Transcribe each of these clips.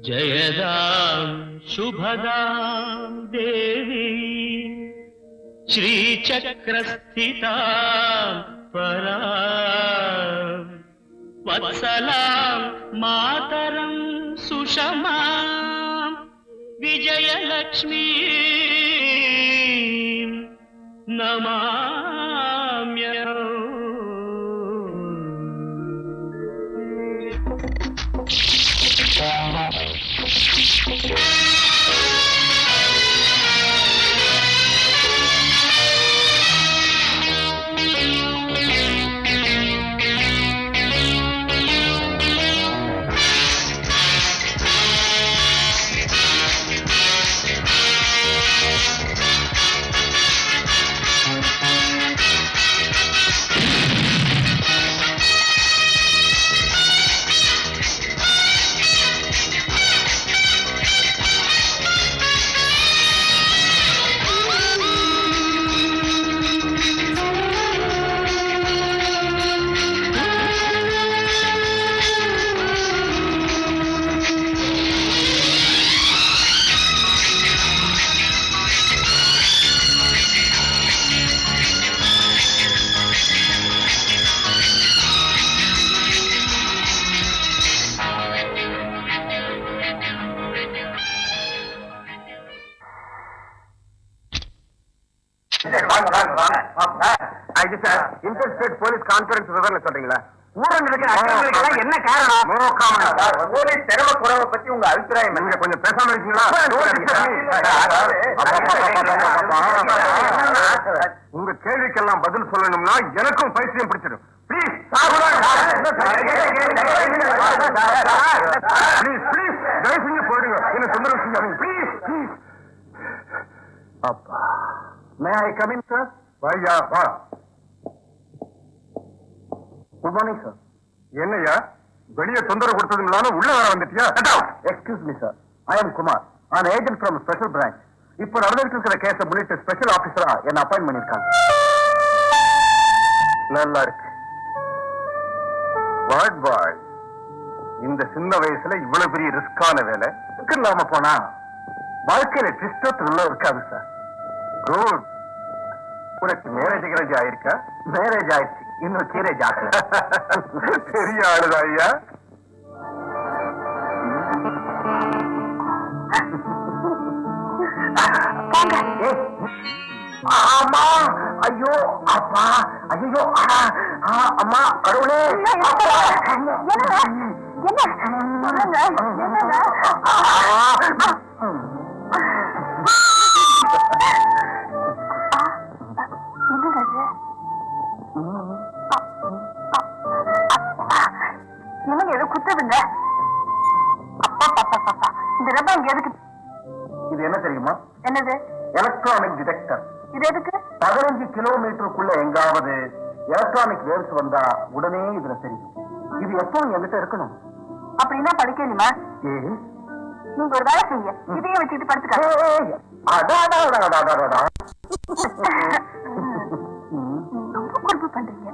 जयदां शुभदां देवी श्रीचक्रस्थितां परां वत्सलां मातरं सुषमां विजयलक्ष्मीं नमाम्यहम्। இன்டர்ஸ்டேட் போலீஸ் கான்பரன்ஸ் விவரங்களை சொல்றீங்களா? என்ன காரணம்? போலீஸ் திறமை குறைவை பத்தி உங்க அபிப்பிராயம் நீங்க கொஞ்சம் பேசாம இருக்கீங்களா? உங்க கேள்விக்கெல்லாம் பதில் சொல்லணும்னா எனக்கும் பைத்தியம் பிடிச்சிடும். ப்ளீஸ் ப்ளீஸ் தயவு செஞ்சு போயிடுங்க. என்ன தொந்தரவு செஞ்சாங்க ப்ளீஸ் ப்ளீஸ். அப்பா மே ஐ கம் இன் சார்? வாயா வா. Good morning sir. என்னையா வெளியே தொந்தரவு கொடுத்ததுனால உள்ள வர வந்துட்டியா? Excuse me sir, I am Kumar. நான் ஏஜென்ட் ஃப்ரம் ஸ்பெஷல் பிரான்ச். இப்போ நடந்துட்டு இருக்கிற கேஸ முன்னிட்டு ஸ்பெஷல் ஆபீசரா என்ன அப்பாயின்ட் பண்ணிருக்காங்க. நல்லா இருக்கு. வார்ட் பாய், இந்த சின்ன வயசுல இவ்வளவு பெரிய ரிஸ்கான வேலை இல்லாம போனா வாழ்க்கையில ட்விஸ்டோ த்ரில்லோ இருக்காது சார். குட். உனக்கு மேரேஜ் கிரேஜ் ஆயிருக்கா? மேரேஜ் ஆயிடுச்சு, இன்னும் கீரேஜ் ஆகல. பெரிய ஆளுதா ஐயா. ஆமா. ஐயோ அப்பா, ஐயோ அம்மா, கடவுளே. என்னங்க எது குத்துதுங்க? அப்பா பாப்பா பாப்பா, இந்த ரப்பா இங்க எதுக்கு? இது என்ன தெரியுமா? என்னது? Electronic detector. இது எதுக்கு? 15 கிலோமீட்டருக்குள்ள எங்காவது எலக்ட்ரானிக் வேவ்ஸ் வந்தா உடனே இதுல தெரியும். இது எப்பவும் என்கிட்ட இருக்கணும். அப்படின்னா படிக்கணுமா? நீங்க ஒரு வேலை செய்ய, இதையே வச்சுட்டு படுத்துக்க. ரொம்ப குறும்பு பண்றீங்க.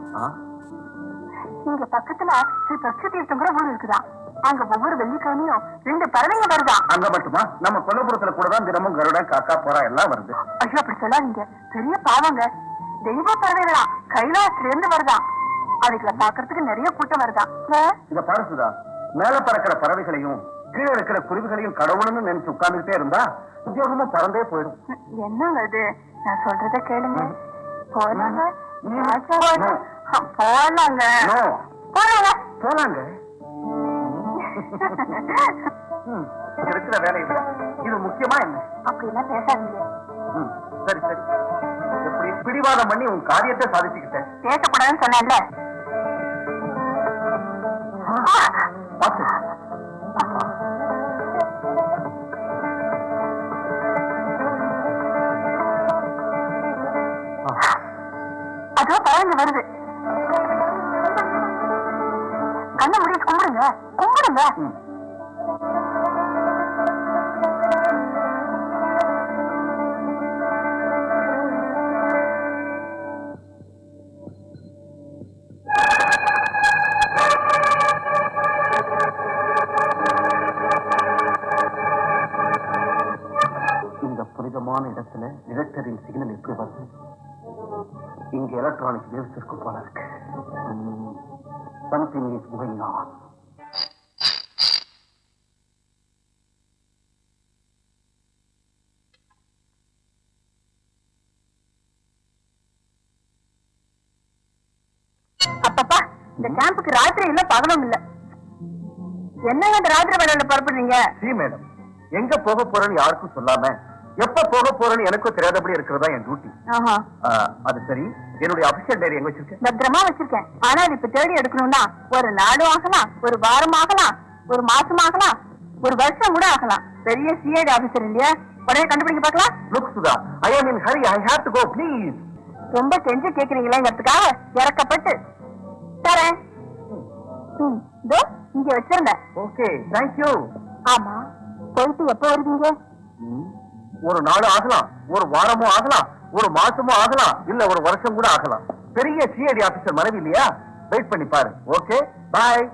இங்க பக்கத்துல ஸ்ரீ பக்ஷ தீர்த்தங்கிற ஊர் இருக்குதான். அங்க ஒவ்வொரு வெள்ளிக்கிழமையும் 2 பறவைங்க வருதான். அங்க மட்டுமா? நம்ம கொல்லப்புறத்துல கூட தான் தினமும் கருட, காக்கா, புறா எல்லாம் வருது. ஐயோ அப்படி சொல்லாதீங்க, பெரிய பாவங்க. தெய்வ பறவைகளா கைலாசத்துல இருந்து வருதான். அதுக்குள்ள பாக்குறதுக்கு நிறைய கூட்டம் வருதான். இத பாருசுதா, மேல பறக்கிற பறவைகளையும் கீழே இருக்கிற குருவிகளையும் கடவுள்னு நினைச்சு உட்கார்ந்துட்டே இருந்தா உத்தியோகமா பறந்தே போயிடும். என்னங்க இது? நான் சொல்றத கேளுங்க. போலாங்க போலாங்க போலாங்க போலாங்க. இருக்கிற வேலை இது முக்கியமா என்ன? அப்படின்னா பேசாதீங்க. சரி சரி, எப்படி பிடிவாதம் பண்ணி உன் காரியத்தை சாதிச்சுக்கிட்டேன். பேசக்கூடாதுன்னு சொன்னேன்ல. அதோ பழங்க வருது. கண்ணை முடிச்சு கும்பிடுங்க கும்பிடுங்க. உயரமான இடத்துல டிடெக்டரின் சிக்னல் எப்படி வருது? இங்க எலக்ட்ரானிக் வேவ்ஸ் இருக்கு போல இருக்கு. Something is going on. அப்பப்பா, இந்த கேம்புக்கு ராத்திரி இல்ல பகலும் இல்ல. என்னங்க இந்த ராத்திரி வேலையில புறப்படுறீங்க? சி மேடம், எங்க போக போறேன்னு யாருக்கும் சொல்லாம எப்ப போக போறேன்னு எனக்கும் தெரியாதபடி இருக்கிறதா என் டியூட்டி. அது சரி, என்னுடைய அபிஷியல் டைரி எங்க வச்சிருக்கேன்? பத்திரமா வச்சிருக்கேன். ஆனா அது இப்ப தேடி எடுக்கணும்னா ஒரு நாளும் ஆகலாம், ஒரு வாரம் ஆகலாம், ஒரு மாசம் ஆகலாம், ஒரு வருஷம் கூட ஆகலாம். பெரிய சிஐடி ஆபீசர் இல்லையா, உடனே கண்டுபிடிக்க பார்க்கலாம். Look Sudha, I am in Hari, I have to go please. ரொம்ப கெஞ்சி கேக்குறீங்களேங்கிறதுக்காக இறக்கப்பட்டு தரேன். இதோ இங்க வச்சிருந்தேன். Okay, thank you. ஆமா, போயிட்டு எப்ப வருவீங்க? ஒரு நாள் ஆகலாம், ஒரு வாரமும் ஆகலாம், ஒரு மாசமும் ஆகலாம், இல்ல ஒரு வருஷம் கூட ஆகலாம். பெரிய சிஐடி ஆபீசர் மனைவி இல்லையா, வெயிட் பண்ணி பாரு. ஓகே, பாய்.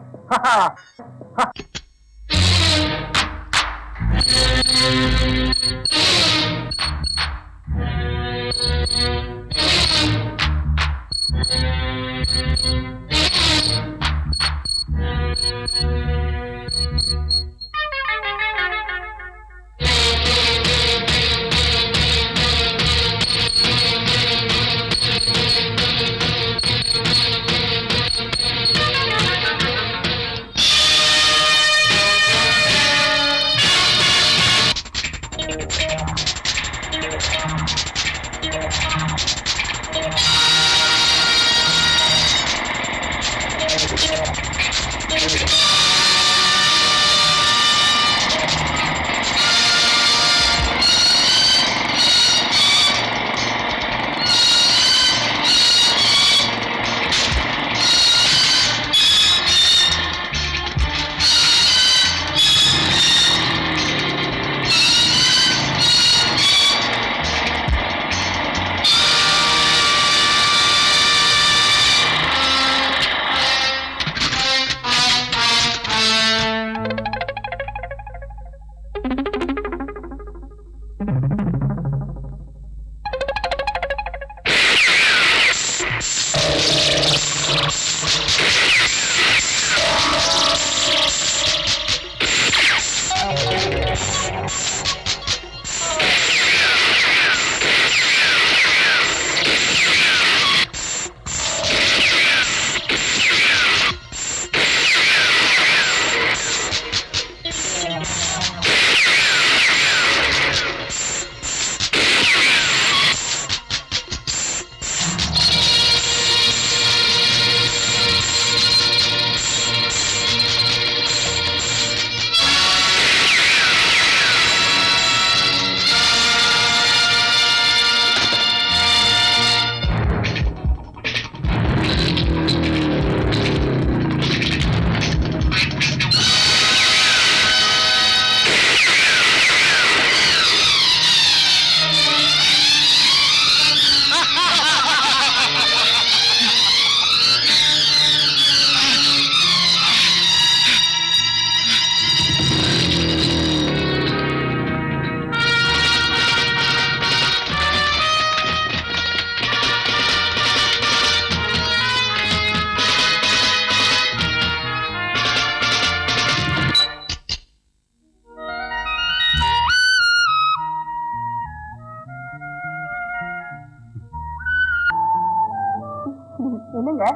என்னங்க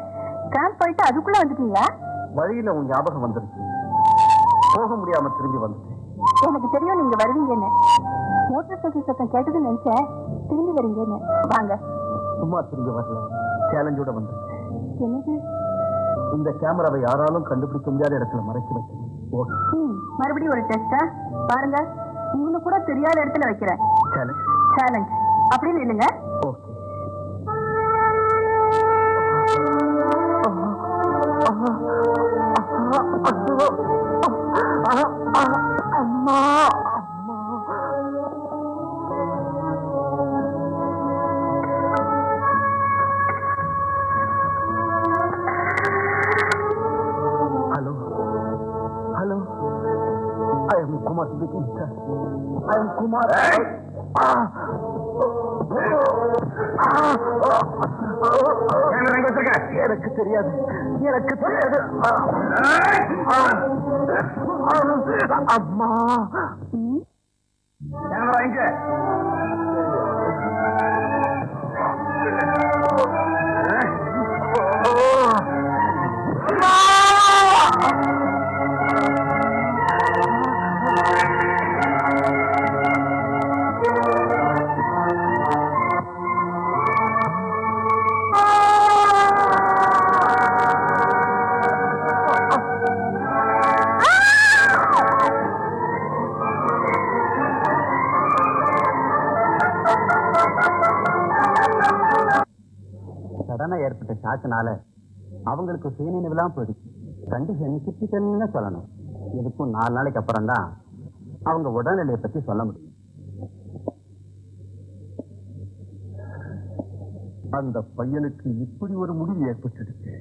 கேம்ப் போயிட்டு அதுக்குள்ள வந்துட்டீங்களா? வழியில உன் ஞாபகம் வந்துருச்சு, போக முடியாம திரும்பி வந்துட்டேன். எனக்கு தெரியும் நீங்க வருவீங்கன்னு. மோட்டார் சைக்கிள் சத்தம் கேட்டதுன்னு நினைச்சேன் திரும்பி வரீங்கன்னு. வாங்க. சும்மா திரும்பி வரல, சேலஞ்சோட வந்துருக்கேன். என்னது? இந்த கேமராவை யாராலும் கண்டுபிடிக்க முடியாத இடத்துல மறைச்சு வைக்கணும். மறுபடியும் ஒரு டெஸ்டா பாருங்க. உங்களுக்கு கூட தெரியாத இடத்துல வைக்கிறேன். சேலஞ்ச் அப்படின்னு இல்லைங்க. ஓகே. அம்மா hello hello, I am Kumar speaking, sir. I am Kumar. எனக்கு தெரியாது, எனக்கு தெரியாது. அம்மா இங்க சடனா ஏற்பட்ட ஷாக்குனால அவங்களுக்கு சுயநினைவுலாம் போயிடுச்சு. கண்டிஷன் கிரிட்டிக்கல்னு சொல்லணும். இதுக்கும் 4 நாளைக்கு அப்புறம் தான் அவங்க உடல்நிலையை பத்தி சொல்ல முடியும். அந்த பையனுக்கு இப்படி ஒரு முடிவு ஏற்பட்டுடுச்சு.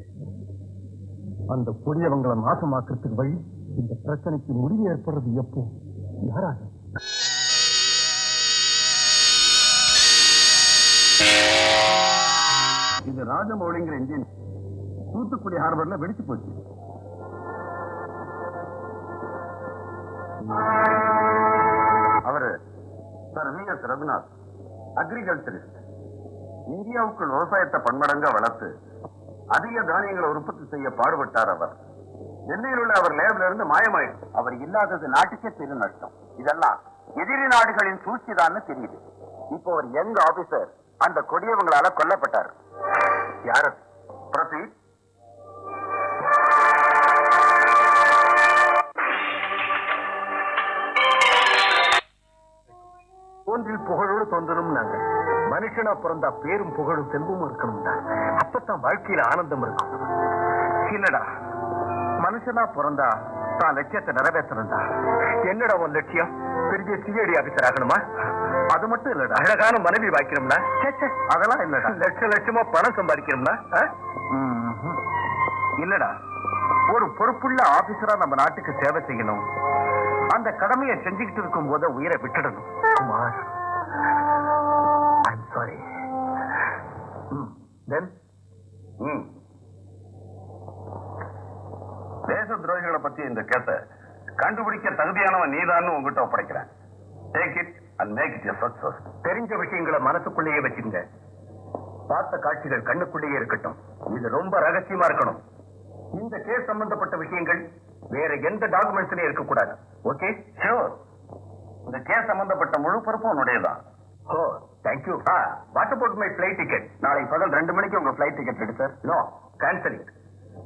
அந்த கொடியவங்களை நாசமாக்குறதுக்கு வழி, இந்த பிரச்சனைக்கு முடிவு ஏற்படுறது எப்போ, யாரா? இது ராஜமௌலிங்கிற இன்ஜின் தூத்துக்குடி ஹார்பர்ல வெடிச்சு போச்சு. அவரு சர் வி.எஸ். ரகுநாத், அக்ரிகல்ச்சரிஸ்ட். இந்தியாவுக்குள் விவசாயத்தை பன்மடங்கா வளர்த்து அதிக தானியங்களை உற்பத்தி செய்ய பாடுபட்டார் அவர். டெல்லியில் உள்ள அவர் லேப்ல இருந்து மாயமாயிடுச்சு. அவர் இல்லாதது நாட்டுக்கே பெரும் நஷ்டம். இதெல்லாம் எதிரி நாடுகளின் சூழ்ச்சிதான்னு தெரியுது. இப்போ ஒரு யங் ஆபீசர் அந்த கொடியவங்களால கொல்லப்பட்டார். யாரு? பிரதீப். ஒன்றில் புகழோடு தோன்றணும். நாங்க மனுஷனா பிறந்தா பேரும் புகழும் செல்வமும் இருக்கணும்டா. அப்பதான் வாழ்க்கையில ஆனந்தம் இருக்கும். இல்லடா, மனுஷனா பிறந்தா தான் லட்சியத்தை நிறைவேற்றணும்டா. என்னடா உன் லட்சியம்? பெரிய சிஐடி ஆபீசர் ஆகணுமா? அது மட்டும் இல்லடா, அழகான மனைவி வாய்க்கணும்னா? அதெல்லாம் இல்லடா. லட்சமா பணம் சம்பாதிக்கணும்னா? இல்லடா, ஒரு பொறுப்புள்ள ஆபீசரா நம்ம நாட்டுக்கு சேவை செய்யணும். அந்த கடமையை செஞ்சுக்கிட்டு இருக்கும் போது உயிரை விட்டுடணும். Kumar, I'm sorry. தேச துரோகிகளை பத்தி இந்த கேஸ கண்டுபிடிக்க தகுதியானவன் நீதான்னு உங்ககிட்ட ஒப்படைக்கிறேன். Take it and make it a success. தெரிஞ்ச விஷயங்களை மனசுக்குள்ளேயே வச்சுங்க. பார்த்த காட்சிகள் கண்ணுக்குள்ளேயே இருக்கட்டும். இது ரொம்ப ரகசியமா இருக்கணும். இந்த கேஸ் சம்பந்தப்பட்ட விஷயங்கள் வேற எந்த டாக்குமெண்ட்ஸ்லயும் இருக்கக்கூடாது. ஓகே? ஷூர். இந்த கேஸ் சம்பந்தப்பட்ட முழு பொறுப்பும் உன்னுடையதான். Oh, thank you. What about my flight ticket? நாளை பகல் 2 மணிக்கு உங்க ஃபிளைட் டிக்கெட் எடுத்து. No, cancel.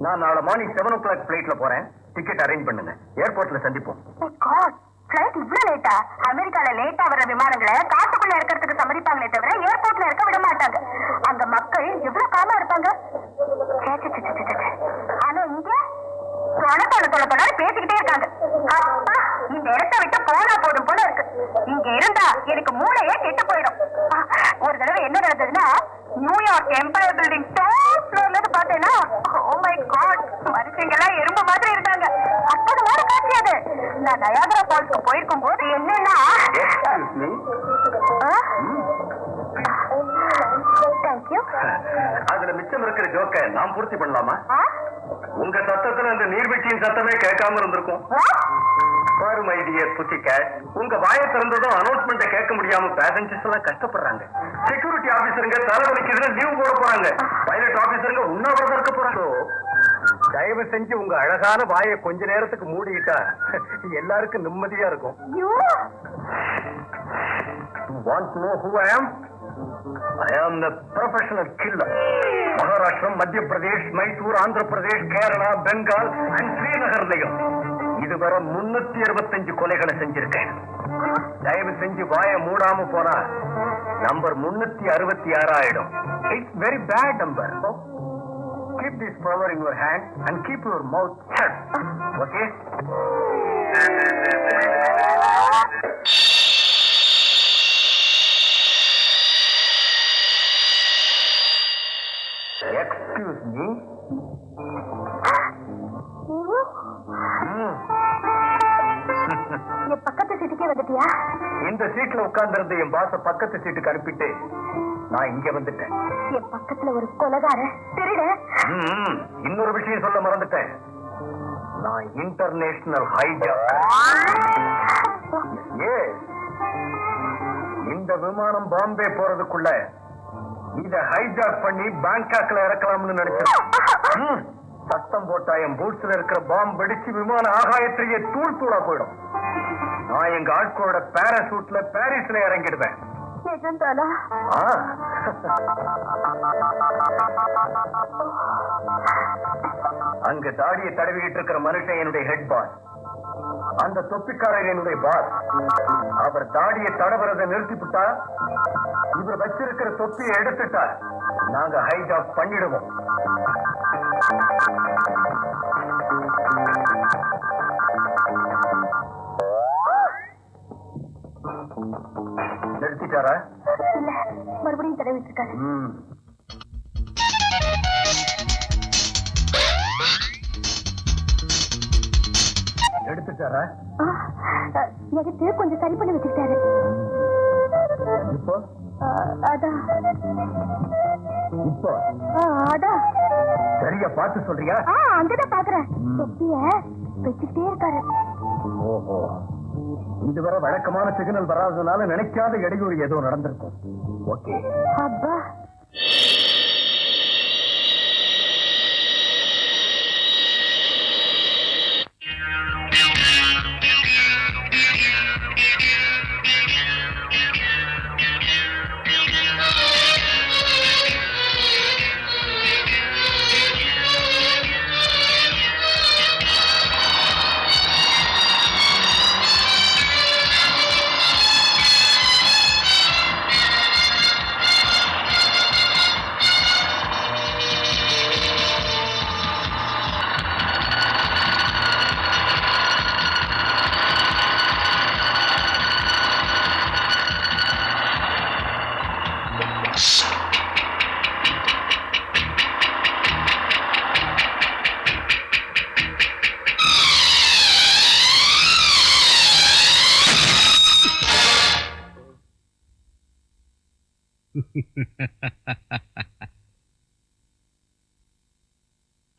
நான் நாளை மார்னிங் 7 o'clock ஃபிளைட்ல போறேன். டிக்கெட் அரேஞ்ச் பண்ணுங்க. ஏர்போர்ட்ல சந்திப்போம். ஃபிளைட் இவ்வளவு லேட்டா? அமெரிக்கால லேட்டா வர விமானங்களை காட்டுக்குள்ள இருக்கிறதுக்கு சம்மதிப்பாங்களே தவிர ஏர்போர்ட்ல இருக்க விட மாட்டாங்க. அங்க மக்கள் எவ்வளவு காமா இருப்பாங்க. ஆனா இங்க தொலை பேசிக்கிட்டே இருக்காங்க. அப்பா, இந்த இடத்தை விட்டு போனா போதும் போல இருக்கு. இங்க இருந்தா எனக்கு மூளையே கெட்டு போயிடும். ஒரு தடவை என்ன நடந்ததுன்னா, நியூயார்க் எம்பயர் பில்டிங் டாப் ஃப்ளோர்ல இருந்து பார்த்தேன்னா, ஓ மை காட், மனுஷங்க எல்லாம் எறும்பு மாதிரி இருந்தாங்க. அற்புதமான காட்சி அது. நான் நயாகரா ஃபால்ஸ்க்கு போயிருக்கும் போது என்னன்னா, தேங்க்யூ. அதுல மிச்சம் இருக்கிற ஜோக்க நாம் பூர்த்தி பண்ணலாமா? உங்க சத்தத்துல அந்த நீர்வீழ்ச்சியின் சத்தமே கேட்காம இருந்திருக்கும். பாரு மை டியர் புத்தி கேட், உங்க வாயை திறந்ததும் அனௌன்ஸ்மெண்ட்டை கேட்க முடியாம பேசஞ்சர்ஸ் எல்லாம் கஷ்டப்படுறாங்க. செக்யூரிட்டி ஆபீசருங்க தலைவலிக்குதுன்னு லீவ் போட போறாங்க. பைலட் ஆபீசருங்க உண்ணாவிரதம் இருக்க போறாங்க. தயவு செஞ்சு உங்க அழகான வாயை கொஞ்ச நேரத்துக்கு மூடிட்டா எல்லாருக்கும் நிம்மதியா இருக்கும். Want to know who I am? I am the professional killer. Maharashtra, மத்திய பிரதேஷ், மைசூர், ஆந்திர பிரதேஷ், கேரளா, பெங்கால் அண்ட் ஸ்ரீநகர்லையும் இதுவரை 365 கொலைகளை செஞ்சிருக்கேன். தயவு செஞ்சு வாயை மூடாம போனா நம்பர் 366 ஆயிடும். It's very bad number. Keep this power in your hand and keep your mouth shut. Okay? Excuse me. என் பக்கத்து சீட்டுக்கே வந்துட்டியா? இந்த சீட்ல உட்கார்ந்திருந்த என் பாச பக்கத்து சீட்டுக்கு அனுப்பிட்டு நான் இங்க வந்துட்டேன். என் பக்கத்துல ஒரு கொலைகார திருட. இன்னொரு விஷயம் சொல்ல மறந்துட்டேன். நான் இன்டர்நேஷனல் ஹைஜாக். இந்த விமானம் பாம்பே போறதுக்குள்ள இத ஹைஜாக் பண்ணி பேங்காக்ல இறக்கலாம்னு நினைச்சேன். சத்தம் போட்டா என் பூட்ஸ்ல இருக்கிற பாம்பு வெடிச்சு விமான ஆகாயத்திலேயே தூள் தூளா போயிடும். நான் எங்க ஆட்களோட பாராசூட்ல பாரிஸ்ல இறங்கிடுவேன். அங்க தாடியை தடவிக்கிட்டு இருக்கிற மனுஷன் என்னுடைய ஹெட் பாஸ். அந்த தொப்பிக்காரர் என்னுடைய பாஸ். அவர் தாடியை தடவுறதை நிறுத்திவிட்டா, இவர் வச்சிருக்கிற தொப்பியை எடுத்துட்டா நாங்க ஹைஜாக் பண்ணிடுவோம். நிறுத்திட்டாரா? இல்ல, மறுபடியும் தடவிட்டு இருக்காரு. எடுத்துட்டாரா? எடுத்து கொஞ்சம் சரி பண்ணி வச்சுட்டாரு. இப்போ அதான் இப்போ அதான் சரியா பார்த்து சொல்றியா? அங்கதான் பாக்குறேன். தொப்பிய வச்சுட்டே இருக்காரு. ஓஹோ, இதுவரை வழக்கமான சிக்னல் வராததுனால நினைக்காத இடையூறு ஏதோ நடந்திருக்கும். ஓகே. அப்பா,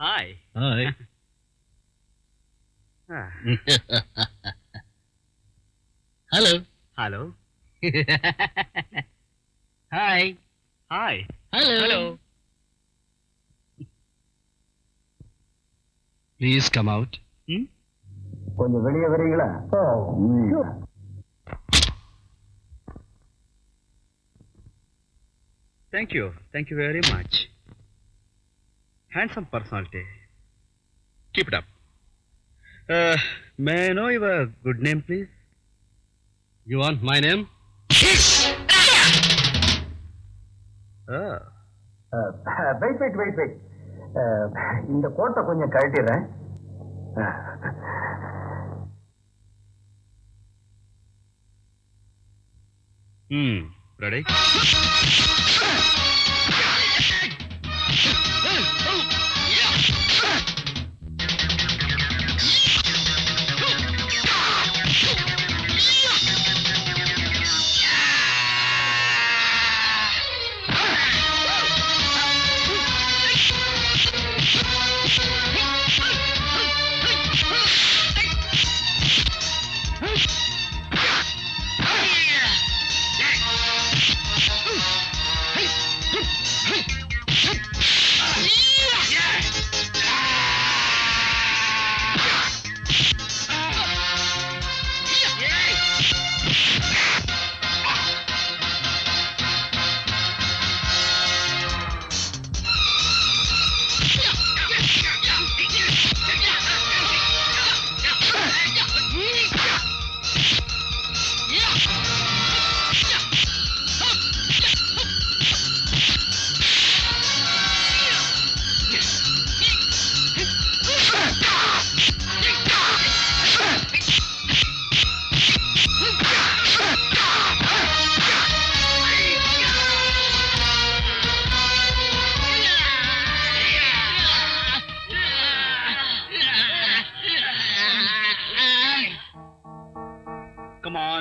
Hi. Hi. Hello. Hello. Hi. Hi. Hello. Hello. Please come out. கொஞ்சம் வெளியே வரீங்களா? Thank you. Thank you very much. Handsome personality. Keep it up. May I know your good name, please? You want my name? Wait. இந்த கோட்டை கொஞ்சம் கழட்டிடுறேன். Ready?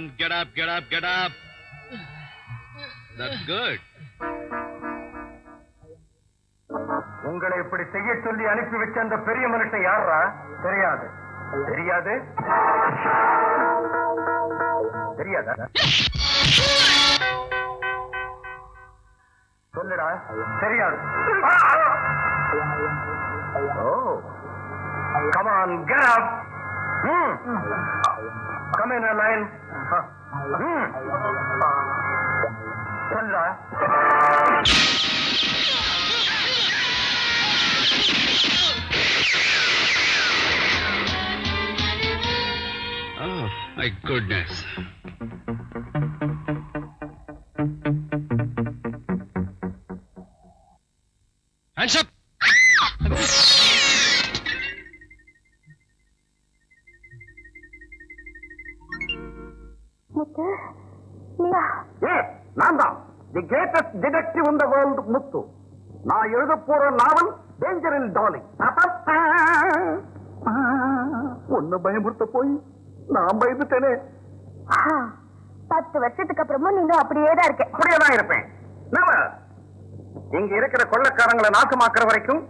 on, get up, get up, get up. That's good. உங்களை இப்படி செய்ய சொல்லி அனுப்பி வச்ச அந்த பெரிய மனுஷன் யாரா? தெரியாது. தெரியாது? தெரியாதா? சொல்லுடா. தெரியாது. ஓ, come on, get up. Come in a line. சொல்லுடா. Oh, my goodness. Hands up! முத்து நீயா? நான் தான் the greatest detective in the world, Muthu. நான் எழுத போற நாவல் டேஞ்சரில் டார்லிங். ஒன்னு பயமுறுத்த போய் நான் பயந்துட்டேனே. 10 வருஷத்துக்கு அப்புறமும் நீங்க அப்படியே தான் இருக்க. அப்படியே தான் இருப்பேன். இங்க இருக்கிற கொள்ளக்காரங்களை நாசமாக்குற வரைக்கும்,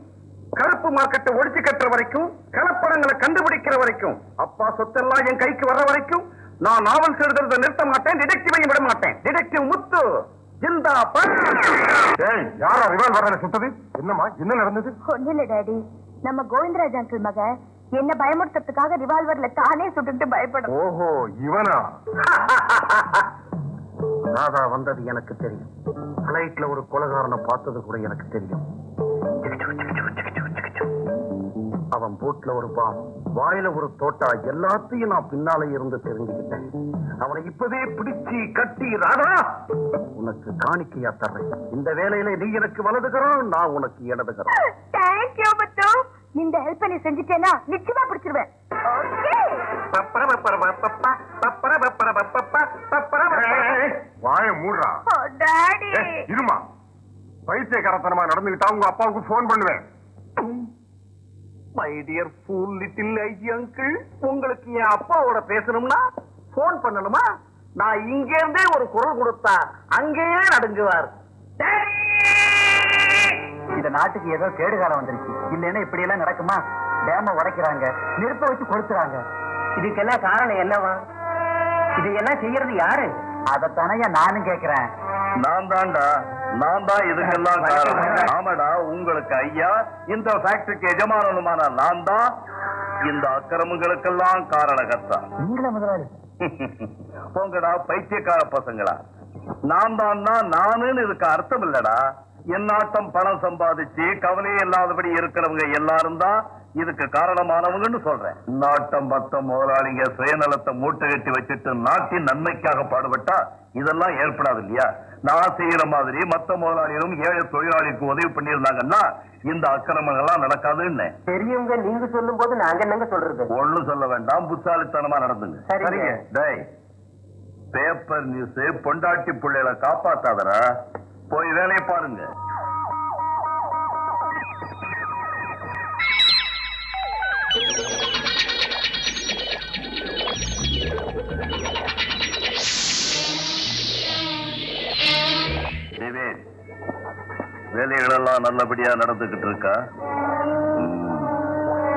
கலப்பு மார்க்கெட்டை ஒழிச்சு கட்டுற வரைக்கும், கலப்படங்களை கண்டுபிடிக்கிற வரைக்கும், அப்பா சொத்தெல்லாம் என் கைக்கு வர்ற வரைக்கும் நான் நாவல் எழுதுறதை நிறுத்த மாட்டேன், டிடெக்டிவையும் விட மாட்டேன். டிடெக்டிவ் முத்து ஜிந்தாபாத். யாரா ரிவால்வரால சுட்டது? என்னம்மா, என்ன நடந்தது? ஒண்ணு இல்ல டாடி, நம்ம கோவிந்தராஜ் அங்கிள் மக என்ன பயமுறுத்துறதுக்காக ரிவால்வர்ல தானே சுட்டுட்டு பயப்படும். ஓஹோ, இவனா? ராதா வந்தது எனக்கு தெரியும். பிளைட்ல ஒரு கொலைகாரனை பார்த்தது கூட எனக்கு தெரியும். அவன் போட்ல ஒரு பாம், வாயில ஒரு தோட்டா, எல்லாத்தையும் நான் பின்னாலே இருந்து தெரிஞ்சுக்கிட்டேன். அவனை இப்பவே பிடிச்சு கட்டி, ராதா உனக்கு காணிக்கையா தர்றேன். இந்த வேலையில நீ எனக்கு வலதுகிறோம், நான் உனக்கு இடதுகிறோம். தேங்க்யூ முத்து. இந்த ஹெல்ப் நீ செஞ்சுட்டேனா நிச்சயமா பிடிச்சிருவேன். வாய மூடுறா. டாடி இருமா, பைத்தியக்காரத்தனமா நடந்துகிட்டா உங்க அப்பாவுக்கு போன் பண்ணுவேன். My dear fool little IG uncle, உங்களுக்கு என் அப்பாவோட பேசணும்னா போன் பண்ணணுமா? நான் இங்க இருந்தே ஒரு குரல் கொடுத்தா அங்கேயே நடுங்குவார். இந்த நாட்டுக்கு ஏதோ கேடுகாலம் வந்துருச்சு. இல்லைன்னா இப்படி எல்லாம் நடக்குமா? டேம உடைக்கிறாங்க, நெருப்ப வச்சு கொடுத்துறாங்க. இதுக்கெல்லாம் காரணம் என்னவா? இதையெல்லாம் செய்யறது யாரு? அதத்தானே நானும் கேட்கிறேன். நான் தான்டா, நான் தான் இதுக்கெல்லாம் காரணம். ஆமாடா, உங்களுக்கு ஐயா, இந்த ஃபேக்டரிக்கு எஜமானனுமான நான் தான் இந்த அக்கிரமங்களுக்கெல்லாம் காரணகர்த்தா. நீங்களா முதலாளி? போங்கடா பைத்தியக்கார பசங்களா. நான் தான் நானுன்னு இதுக்கு அர்த்தம் இல்லடா. என்னாட்டம் பணம் சம்பாதிச்சு கவலையே இல்லாதபடி இருக்கிறவங்க எல்லாரும் தான் இதுக்கு காரணமானவங்கன்னு சொல்றேன். நாட்டம் மத்த முதலாளிங்க சுயநலத்தை மூட்டை கட்டி வச்சுட்டு நாட்டின் நன்மைக்காக பாடுபட்டா இதெல்லாம் ஏற்படாது இல்லையா? நான் செய்யற மாதிரி மத்த முதலாளிகளும் ஏழை தொழிலாளிக்கு உதவி பண்ணியிருந்தாங்கன்னா இந்த அக்கிரமங்கள்லாம் நடக்காதுன்னு. பெரியவங்க நீங்க சொல்லும் போது நாங்க என்னங்க சொல்றது? ஒண்ணும் சொல்ல வேண்டாம், புத்தாலித்தனமா நடந்துங்க. சரிங்க. டேய், பேப்பர் நியூஸ் பொண்டாட்டி பிள்ளைகளை காப்பாத்தாதரா, போய் வேலையை பாருங்க. வேலைகள் எல்லாம் நல்லபடியா நடந்துகிட்டு இருக்கா?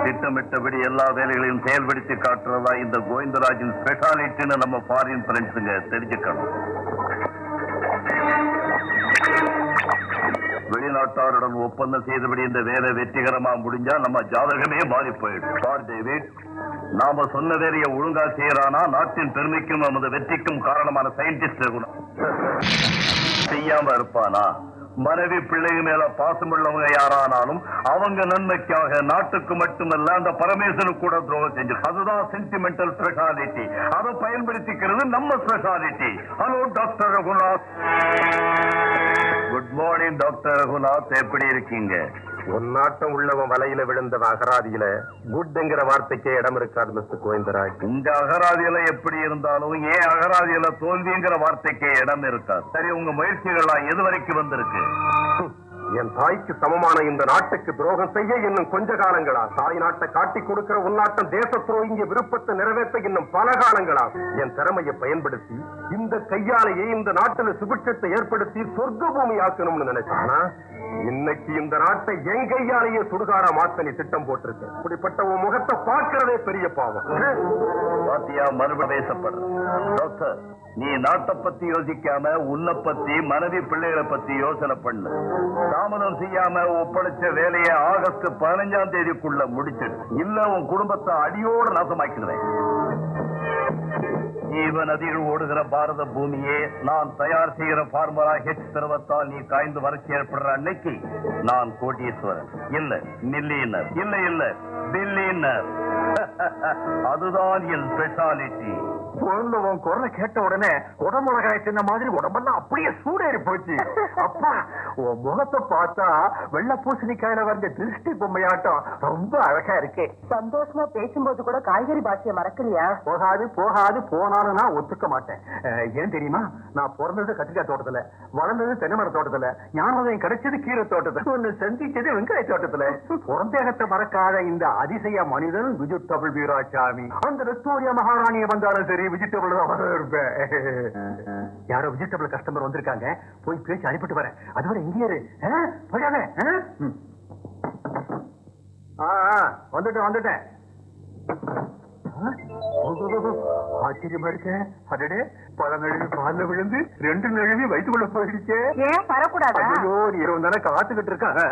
திட்டமிட்டபடி எல்லா வேலைகளையும் செயல்படுத்தி காட்டுறதா இந்த கோவிந்தராஜின் ஸ்பெஷாலிட்டின்னு நம்ம ஃபாரின் ஃப்ரெண்ட்ஸுங்க தெரிஞ்சுக்கணும். வெளிநாட்டாருடன் ஒப்பந்தம் செய்தபடி இந்த வேலை வெற்றிகரமா முடிஞ்சா நம்ம ஜாதகமே மாறி போயிடும். சார் டேவிட், நாம சொன்ன வேலையை ஒழுங்கா செய்யறானா நாட்டின் பெருமைக்கும் நமது வெற்றிக்கும் காரணமான சயின்டிஸ்ட் இருக்கணும். செய்யாம இருப்பானா? மனைவி பிள்ளைங்க மேல பாசமுள்ளவங்க யாரானாலும் அவங்க நன்மைக்காக நாட்டுக்கு மட்டுமல்ல அந்த பரமேஸ்வரனுக்கு கூட துரோகம் செஞ்சு, அதுதான் சென்டிமெண்டல் ஸ்பெஷாலிட்டி. அதை பயன்படுத்திக்கிறது நம்ம speciality. Hello doctor Raghunath. Good morning doctor Raghunath, எப்படி இருக்கீங்க? ஒன்னாட்டம் உள்ளவன் வலையில விழுந்தவன் அகராதியில குட்ங்கிற வார்த்தைக்கே இடம் இருக்காது மிஸ்டர் கோவிந்தராஜ். உங்க அகராதியில எப்படி இருந்தாலும் ஏன் அகராதியில தோல்விங்கிற வார்த்தைக்கே இடம் இருக்காது. சரி, உங்க முயற்சிகள்லாம் எது வரைக்கும் வந்திருக்கு? என் தாய்க்கு சமமான இந்த நாட்டுக்கு துரோகம் செய்ய இன்னும் கொஞ்ச காலங்களா? தாய் நாட்டை காட்டிக் கொடுக்கிற உன்னாட்டம் தேச துரோகிய விருப்பத்தை நிறைவேற்ற இன்னும் பல காலங்களா? என் திறமையை பயன்படுத்தி இந்த கையாலேயே இந்த நாட்டுல சுபிட்சத்தை ஏற்படுத்தி சொர்க்க பூமி ஆக்கணும்னு நினைச்சானா, இன்னைக்கு இந்த நாட்டை என் கையாலேயே சுடுகாடா மாத்த நீ திட்டம் போட்டிருக்க. இப்படிப்பட்ட உன் முகத்தை பார்க்கிறதே பெரிய பாவம். பாத்தியா மறுபடியும் பேசப்படுற டாக்டர், நீ நாட்டை பத்தி யோசிக்காம உன்னை பத்தி மனைவி பிள்ளைகளை பத்தி யோசனை பண்ணு. தாமதம் செய்யாம ஒப்படைச்ச வேலையை ஆகஸ்ட் 15ஆம் தேதிக்குள்ள முடிச்சிடு, இல்ல உன் குடும்பத்தை அடியோடு நாசமாக்கிடுவேன். ஜீவ நதிகள் ஓடுகிற பாரத பூமியே நான் தயார் செய்கிற பார்முலா ஹெச் திரவத்தால் நீ காய்ந்து வறட்சி ஏற்படுற அன்னைக்கு நான் கோடீஸ்வரன் இல்ல மில்லியனர், இல்ல பில்லியனர். அதுதான் என் ஸ்பெஷாலிட்டி. உன் குரலை கேட்ட உடனே உடம்புலகாய சின்ன மாதிரி உடம்பெல்லாம் அப்படியே சூடேறி போச்சு. அப்பா, உன் முகத்தை பார்த்தா வெள்ள பூசணிக்காயில வந்த திருஷ்டி பொம்மையாட்டம் ரொம்ப அழகா இருக்கே. சந்தோஷமா பேசும்போது கூட காய்கறி பாஷையை மறக்கலையா? போகாது போனாலும் நான் ஒத்துக்க மாட்டேன். ஏன் தெரியுமா? நான் பிறந்தது கத்திரிக்காய் தோட்டத்துல, வளர்ந்தது தென்னைமர தோட்டத்துல, ஞானோதயம் கிடைச்சது கீரை தோட்டத்துல, ஒன்னு சந்திச்சது வெங்காய தோட்டத்துல. பிறந்தேகத்தை மறக்காத இந்த அதிசய மனிதன் வெஜிடபிள் வீராசாமி. அந்த விக்டோரியா மகாராணியை வந்தாலும் சரி வெஜிடபிள் தான் இருப்பேன். யாரோ வெஜிடபிள் கஸ்டமர் வந்திருக்காங்க, போய் பேசி அனுப்பிட்டு வரேன். அதுவரை இங்கே போயாங்க. வந்துட்டேன். ஆச்சரியமா இருக்க. அடடே, பல நழுவி பால்ல விழுந்து 2 நழுவி வயிற்றுக்குள்ள போயிடுச்சு. ஏன் வரக்கூடாதா? ஐயோ, நீ 20 நேரம் காத்துக்கிட்டு இருக்காங்க.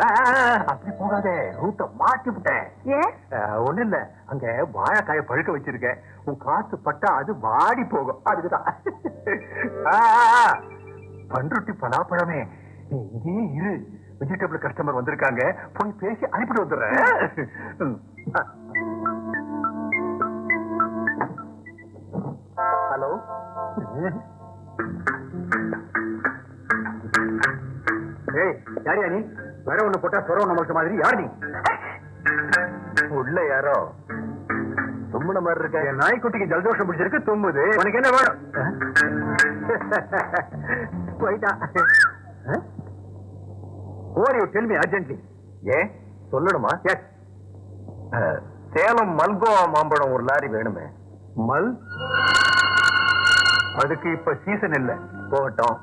அப்படி போகாதே, ரூட்ட மாட்டி விட்டேன். ஏன்? ஒண்ணு இல்ல, அங்க வாழைக்காய பழுக்க வச்சிருக்கேன். உன் காத்து பட்டா அது வாடி போகும், அதுக்குதான். பண்ருட்டி பலாப்பழமே, நீ இங்கே இரு. வெஜிடபிள் கஸ்டமர் வந்திருக்காங்க, போய் பேசி அனுப்பிட்டு வந்துடுறேன். ஹலோ, ஏய், யாரியா நீ? வேற ஒண்ணு போட்டா சொரம் நமக்கு மாதிரி யார் நீ? உள்ள யாரோ தும்முன மாதிரி இருக்க. என் நாய்க்குட்டிக்கு ஜலதோஷம் பிடிச்சிருக்கு, தும்முது. உனக்கு என்ன வேணும்? போயிட்டா. Tell me urgently. ஏன் சொல்லணுமா? எஸ். சேலம் மல்கோவா மாம்பழம் ஒரு லாரி வேணுமே. மல்? அதுக்கு இப்ப சீசன் இல்ல. போகட்டும்.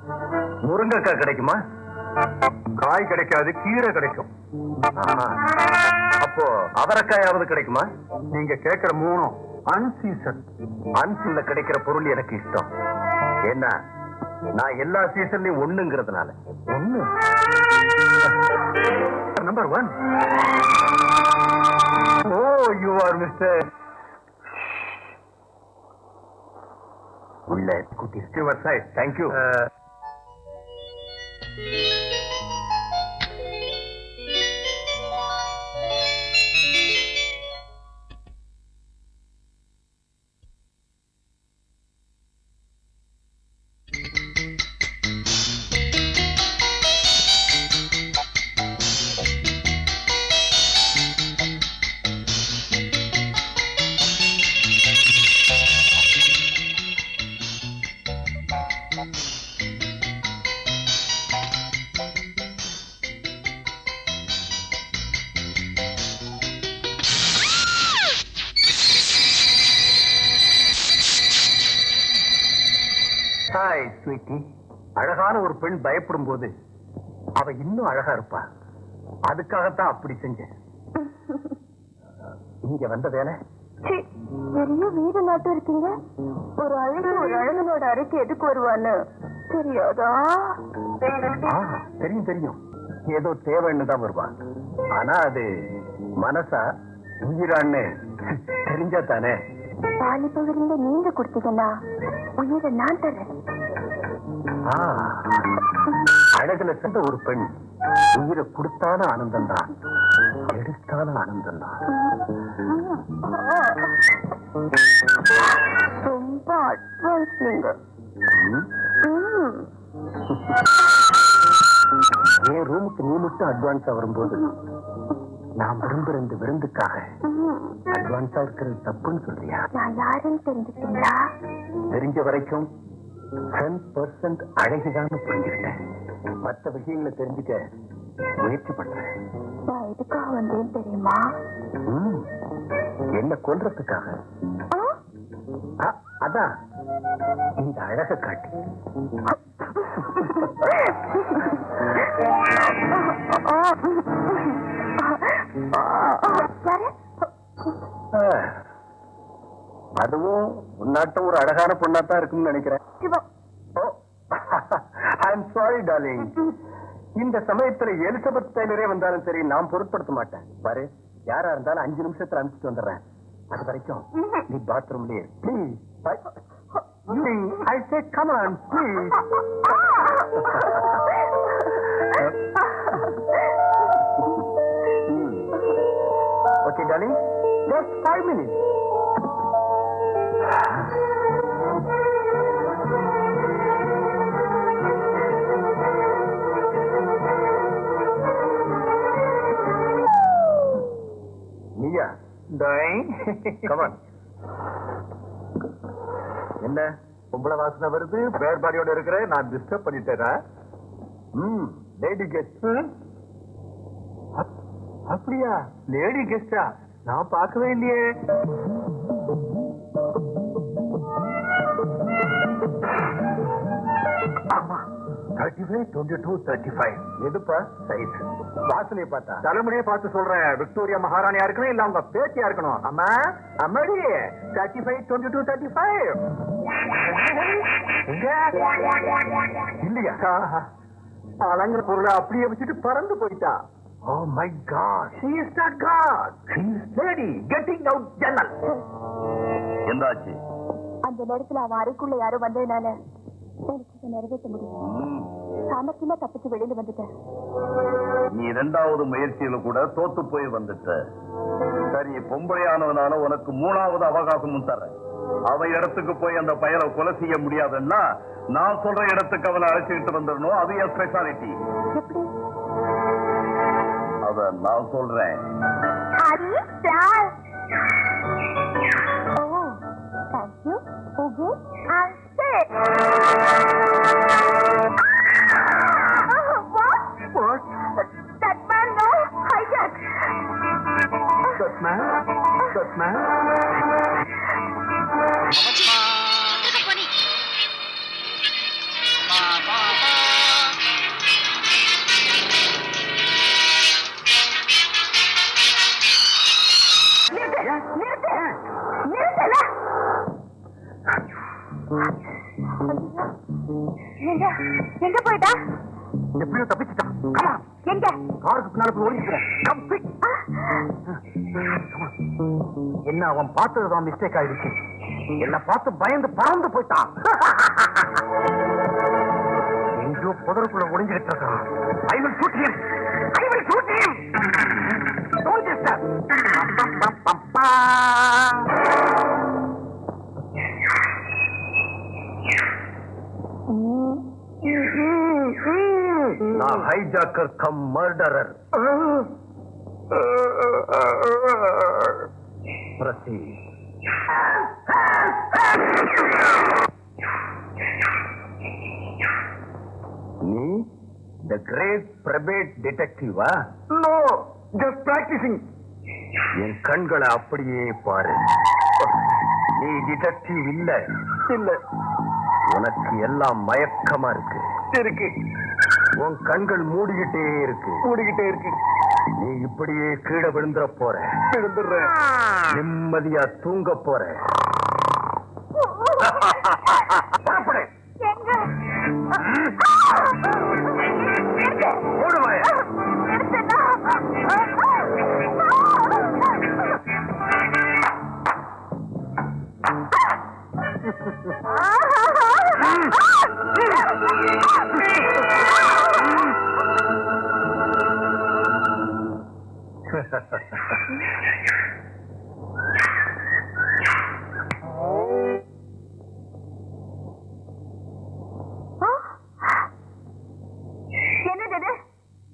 முருங்கைக்காய் கிடைக்குமா? காய் கிடைக்காது, கீரை கிடைக்கும். அப்போ அவரைக்காயாவது கிடைக்குமா? நீங்க கேட்கிற 3 அன்சீசன். அன்சீசன்ல கிடைக்கிற பொருள் எனக்கு இஷ்டம். என்ன, நான் எல்லா சீசன்லயும் ஒண்ணுங்கிறதுனால. ஒண்ணு number 1. Oh, you are mister உள்ள குட்டி. தேங்க்யூ. Hi sweetie. அழகான ஒரு பெண் பயப்படும் போது அவ இன்னும் அழகா இருப்பா. அதுக்காகத்தான் அப்படி செஞ்சேன். இங்க வந்த வேலை. பெரிய வீடு நாட்டம் இருக்கீங்க. ஒரு அழகனோட அறைக்கு எதுக்கு வருவான்னு தெரியாதா? தெரியும். ஏதோ தேவைன்னு தான் வருவான். ஆனா அது மனசா உயிரான்னு தெரிஞ்சா தானே. வாலிபவரில் நீங்க கொடுத்தீங்கன்னா உயிரை நான் தரேன். அழகுல சேர்ந்த ஒரு பெண் உயிரை கொடுத்தாலும் ஆனந்தம் தான், எடுத்தாலும் ஆனந்தம் தான். ரொம்ப அட்வான்ஸ் நீங்க. என் ரூமுக்கு நீ மட்டும் அட்வான்ஸா வரும்போது நான் விரும்புற இந்த விருந்துக்காக அட்வான்ஸா இருக்கிறது தப்புன்னு சொல்றியா? நான் யாருன்னு தெரிஞ்சுக்கிட்டீங்களா? தெரிஞ்ச வரைக்கும் 10% அழகுதான் புரிஞ்சுக்கிட்டேன். மற்ற விஷயங்களை தெரிஞ்சுக்க முயற்சி பண்றேன். நான் எதுக்காக வந்தேன் தெரியுமா? என்ன கொல்றதுக்காக? அதான் இந்த அழக காட்டி. அதுவும் உன்னாட்டம் ஒரு அழகான பொண்ணாத்தான் இருக்கும்னு நினைக்கிறேன். I'm sorry darling. இந்த சமயத்துல எலிசபெத் டெய்லரே வந்தாலும் சரி நான் பொருட்படுத்த மாட்டேன். பாரு, யாரா இருந்தாலும் 5 நிமிஷத்துல அனுப்பிச்சுட்டு வந்துடுறேன். அது வரைக்கும் நீ பாத்ரூம்லயே please. I said come on please. Okay darling, just 5 minutes. Mia, darling, come on. என்ன பொம்பளை வாசனை வருது? வேறுபாடியோட இருக்கிற நான் டிஸ்டர்ப் பண்ணிட்டேனா? Lady guest. அப்படியா? லேடி கெஸ்டா? நான் பார்க்கவே இல்லையே. ஆமா, 35, 22, 35. எதுப்பா சைஸ்? வாசனையை பார்த்தா? தலைமுறையை பார்த்து சொல்றேன். விக்டோரியா மகாராணியா இருக்கணும், இல்ல அவங்க பேத்தியா இருக்கணும். அம்மா அம்மாடி, 35, 22, 35. இல்லையா? அலங்கிற பொருளை அப்படியே வச்சுட்டு பறந்து போயிட்டா. Oh my God, she is not God. She is lady getting out ஜன்னல். என்னாச்சு? அந்த நேரத்துல அவன் அறைக்குள்ள யாரும் வந்ததுனால எனக்கு நிறைவேற்ற முடியும். சாமர்த்தியமா தப்பிச்சு வெளியில வந்துட்டேன். நீ 2வது முயற்சியில கூட தோத்து போய் வந்துட்ட. சரி, பொம்பளையானவனால உனக்கு 3வது அவகாசமும் தரேன். அவ இடத்துக்கு போய் அந்த பயலை கொலை செய்ய முடியாதுன்னா நான் சொல்ற இடத்துக்கு அவனை அழைச்சிக்கிட்டு வந்துடணும். அது என் ஸ்பெஷாலிட்டி. அத நான் சொல்றேன். எங்க போயிட்டா? எப்படியோ தப்பிச்சுட்டான். எங்க? காருக்கு பின்னால போய் ஓடிக்கிறேன். என்ன அவன் பார்த்ததுதான் மிஸ்டேக் ஆயிடுச்சு. என்ன பார்த்து பயந்து பறந்து போயிட்டான். எங்கேயோ புதருக்குள்ள ஒளிஞ்சுகிட்டு இருக்கான். I will shoot him. I will shoot him. Don't disturb. நான் ஹைஜாக்கர் கம் மர்டரர். Proceed. நீ the great private detective? No, just practicing. என் கண்களை அப்படியே பாரு. நீ டிடெக்டிவ் இல்ல. இல்ல. உனக்கு எல்லாம் மயக்கமா இருக்கு. இருக்கு. உன் கண்கள் மூடிக்கிட்டே இருக்கு. மூடிக்கிட்டே இருக்கு. நீ இப்படியே கீழே விழுந்துற போற. விழுந்துடுற. நிம்மதியா தூங்க போற.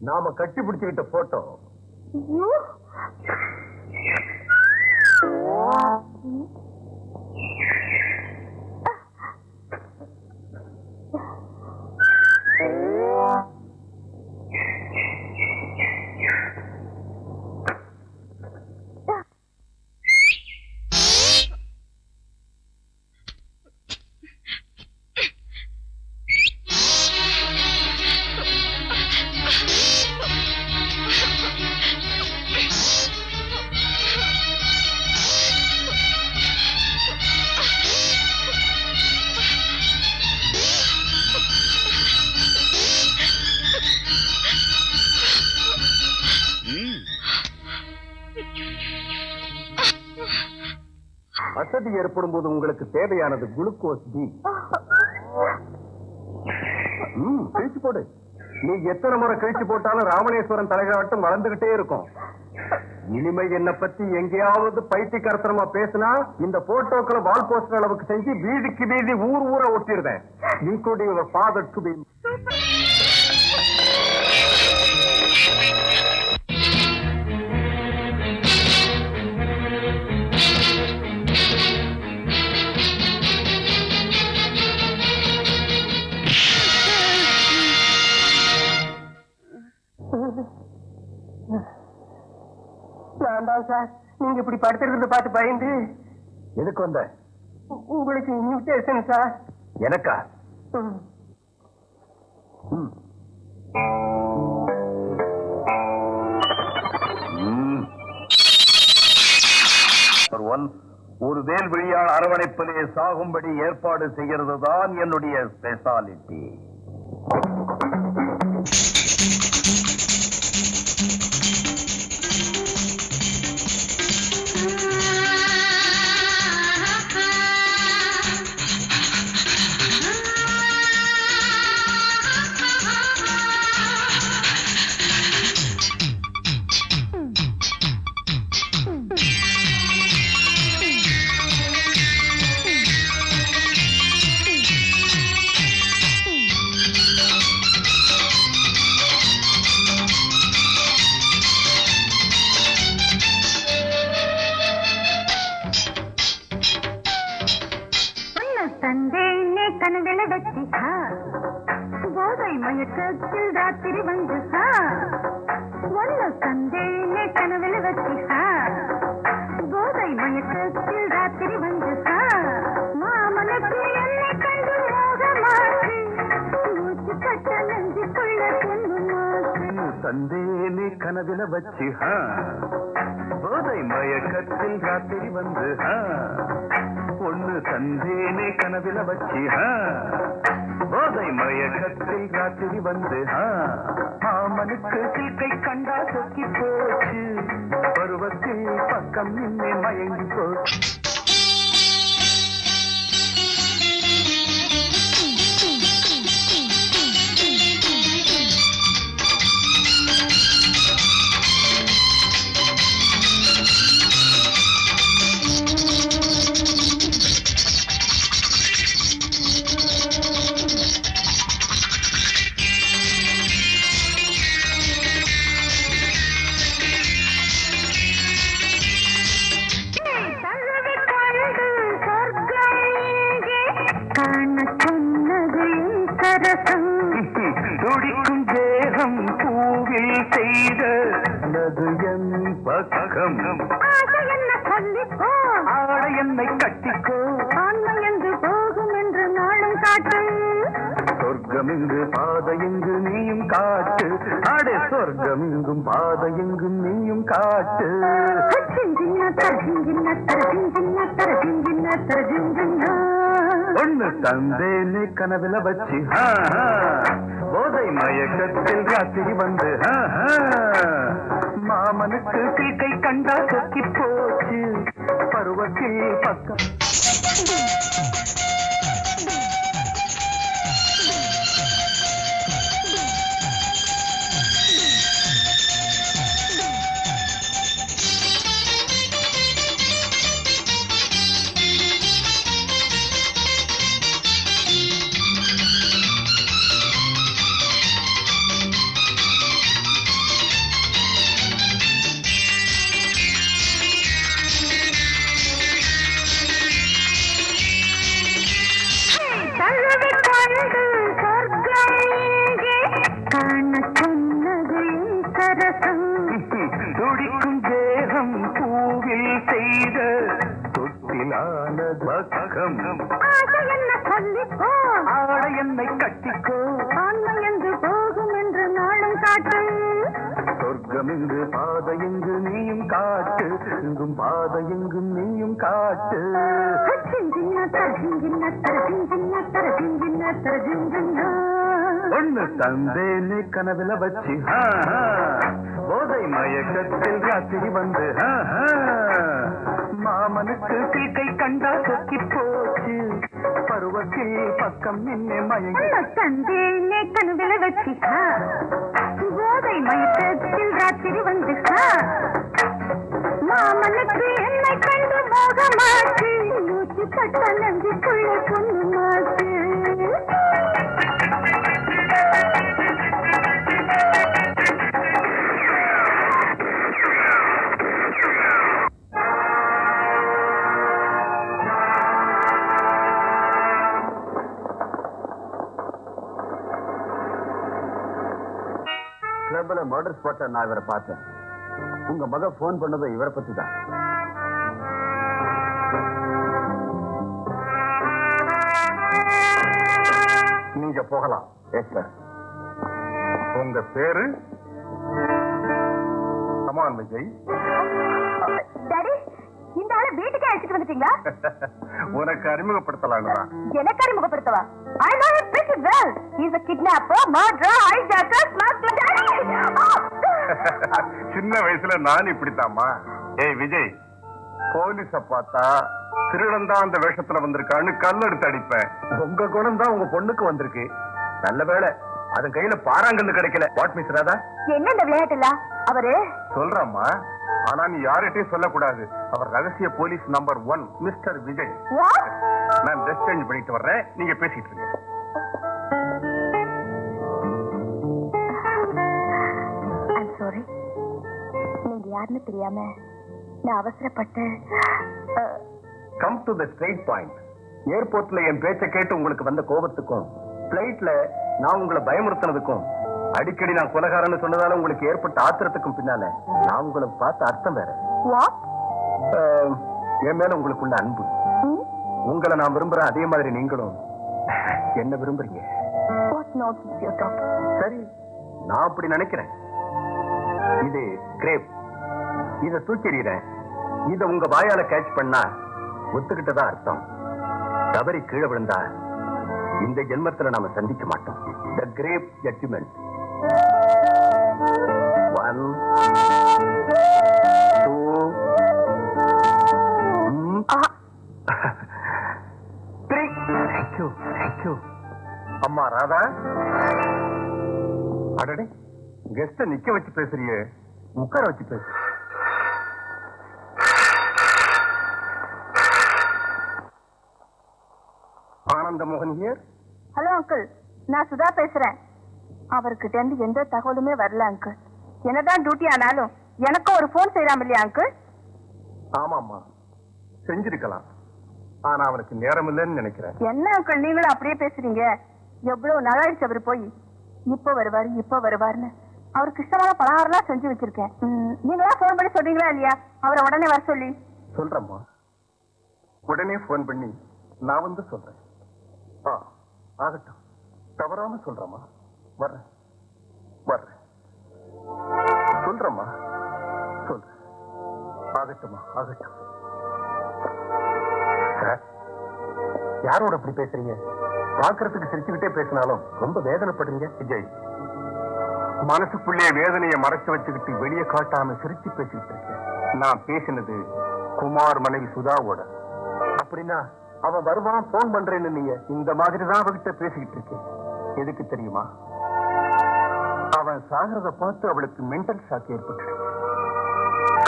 நாம கட்டி பிடிச்சுக்கிட்ட போட்டோ. அசதி ஏற்படும் போது உங்களுக்கு தேவையானது குளுக்கோஸ் டி. கழிச்சு போடு. நீ எத்தனை முறை கழிச்சு போட்டாலும் ராமணேஸ்வரன் தலைகாட்டும் வளர்ந்துகிட்டே இருக்கும். இனிமை என்ன பத்தி எங்கேயாவது பைத்தியக்காரத்தனமா பேசினா இந்த போட்டோக்களை வால் போஸ்டர் அளவுக்கு செஞ்சு வீதிக்கு வீதி ஊர் ஊர ஒட்டிடுவேன். Including your father to be. Sir, நீங்க இப்படி படுத்துறத பார்த்து பயந்து. எதுக்கு வந்த? உங்களுக்கு இன்விடேஷன் சார். எனக்கா? ஒரு வேல்விழியால் அரவணைப்பிலே சாகும்படி ஏற்பாடு செய்கிறது தான் என்னுடைய ஸ்பெஷாலிட்டி. போதை மயக்கத்தில் ராத்திரி வந்து ஒன்னு கண்டேனே கனவில் வச்சு போதை மயக்கத்தில் ராத்திரி வந்து மாமனுக்கு என்னை கண்டு மோகமாச்சு மூச்சு கட்ட நெஞ்சுக்குள்ள தந்தேனே கனவில் வச்சு போதை மயக்கத்தில் ராத்திரி வந்து ஒன்னு தந்தேனே கனவில் வச்சு போதை மயக்கத்தில் ராத்திரி வந்து மாமனுக்கு சில்கை கண்டா சொக்கி போச்சு பருவத்தில் பக்கம் நின்னே மயங்கி போச்சு. துடிக்கும் தேகம் பூவில் செய்த நதுயன் பக்கம் ஆட என்னை கட்டிக்கோ ஆண்மை என்று போகும் என்று நாளும் காட்டு சொர்க்கம் இங்கு பாதையெங்கு நீயும் காட்டு ஆடே சொர்க்கம் இங்கும் பாதையெங்கும் நீயும் காட்டு. ஒன்னு தந்தேனே கனவில வச்சு போதை மயக்கத்தில் ராத்திரி வந்து மாமனுக்கு சீக்கை கண்டா சொக்கி போச்சு பருவத்தில் பக்கம். துடிக்கும் தேகம் பூவில் செய்த தொட்டிலான பக்கம் ஆட என்னை கட்டிக்கோ ஆண்மை என்று போகும் என்று நாளும் காட்டு சொர்க்கம் இங்கு பாதையெங்கு நீயும் காட்டு இங்கும் பாதையெங்கும் நீயும் காட்டு. ஒன்னு தந்தேனே கனவில வச்சு போதை மயக்கத்தில் ராத்திரி வந்து மாமனுக்கு சீக்கை கண்டா சொக்கி போச்சு பருவத்தில் பக்கம் நின்று மயங்கி தந்தேனே கண்களை வச்சிக்கா போதை மயக்கத்தில் ராத்திரி வந்துக்கா மாமனுக்கு என்னை கண்டு மோகமாச்சு மூச்சு பட்ட நஞ்சுக்குள்ள பொண்ணு மாச்சு கிளப்ல மர்டர் ஸ்பாட்ல நான் இவரை பார்த்தேன். உங்க மக போன் பண்ணதும் இவரை பத்தி தான். நீங்க போகலாம். Yes sir. உங்க பேரு? கமான் விஜய். டாடி, இந்த ஆளை வீட்டுக்கு அழைச்சிட்டு வந்துட்டீங்களா? உனக்கு அறிமுகப்படுத்தலாம். எனக்கு அறிமுகப்படுத்தவா? I know him pretty well. He's a kidnapper, murderer, hijacker, smuggler. சின்ன வயசுல நான் இப்படித்தாமா. ஏய் விஜய், போலீஸ பார்த்தா திருடன் தான் அந்த வேஷத்துல வந்திருக்கான்னு கல்லெடுத்து அடிப்பேன். உங்க குணம் தான் உங்க பொண்ணுக்கு வந்திருக்கு. நல்ல வேளை அது கையில பாறாங்கல்லு கிடைக்கல. What miss Radha? என்ன இந்த விளையாட்டுல? அவரு சொல்றம்மா, ஆனா நீ யார்கிட்டயும் சொல்லக்கூடாது. அவர் ரகசிய போலீஸ் நம்பர் 1 மிஸ்டர் விஜய். நான் ட்ரெஸ் சேஞ்ச் பண்ணிட்டு வர்றேன், நீங்க பேசிட்டு இருங்க. I'm sorry. நீங்க யாருன்னு தெரியாம நான் அவசரப்பட்டு. Come to the straight point. ஏர்போர்ட்ல என் பேச்ச கேட்டு உங்களுக்கு வந்த கோபத்துக்கும், பிளைட்ல நான் உங்களை பயமுறுத்தினதுக்கும், அடிக்கடி நான் கொலகாரன்னு சொன்னதால உங்களுக்கு ஏற்பட்ட ஆத்திரத்துக்கும் பின்னால நான் உங்களை பார்த்த அர்த்தம் வேற. என் மேல உங்களுக்குள்ள அன்பு. உங்களை நான் விரும்புறேன், அதே மாதிரி நீங்களும் என்ன விரும்புறீங்க. சரி, நான் அப்படி நினைக்கிறேன். இது கிரேப். இத தூக்கிறீறேன். இத உங்க வாயால கேட்ச் பண்ணா ஒத்துக்கிட்டதா அர்த்தம். தவறி கீழே விழுந்தா இந்த ஜென்மத்துல நாம சந்திக்க மாட்டோம். த கிரேப் ஜட்ஜ்மெண்ட். 1 2 3. Thank you. அம்மா ராதா, அடடே, கெஸ்ட நிக்க வச்சு பேசுறியே, உட்கார வச்சு பேசு. ஆனந்த மோகன் ஹியர். ஹலோ அங்கிள், நான் சுதா பேசுறேன். அவர்கிட்ட இருந்து எந்த தகவலுமே வரல அங்கிள். என்னதான் டியூட்டி ஆனாலும் எனக்கும் ஒரு போன் செய்யலாம் இல்லையா அங்கிள்? ஆமாம்மா, செஞ்சிருக்கலாம். ஆனா அவனுக்கு நேரம் இல்லைன்னு நினைக்கிறேன். என்ன அங்கிள் நீங்களும் அப்படியே பேசுறீங்க? எவ்வளவு நாளாயிடுச்சு அவர் போய். இப்ப வருவாருன்னு அவருக்கு இஷ்டமான பலகாரம் செஞ்சு வச்சிருக்கேன். நீங்களா போன் பண்ணி சொல்றீங்களா இல்லையா அவரை உடனே வர சொல்லி? சொல்றேம்மா, உடனே போன் பண்ணி நான் வந்து சொல்றேன். ஆகட்டும், தவறாம சொல்றேம்மா. வர்றேன் சொல்றேம்மா, சொல்றேன். ஆகட்டும்மா, ஆகட்டும். சார், யாரோட அப்படி பேசுறீங்க? பாக்குறதுக்கு சிரிச்சுக்கிட்டே பேசினாலும் ரொம்ப வேதனைப்படுறீங்க. விஜய், மனசுக்குள்ளே வேதனையை மறைச்சு வச்சுக்கிட்டு வெளியே காட்டாம சிரிச்சு பேசிக்கிட்டு இருக்கேன். நான் பேசினது குமார் மனைவி சுதாவோட. அப்படின்னா அவன் வருவான், போன் பண்றேன்னு நீங்க இந்த மாதிரிதான் அவகிட்ட பேசிக்கிட்டு இருக்கேன். எதுக்கு தெரியுமா? அவன் சாகிறத பார்த்து அவளுக்கு மென்டல் ஷாக் ஏற்பட்டு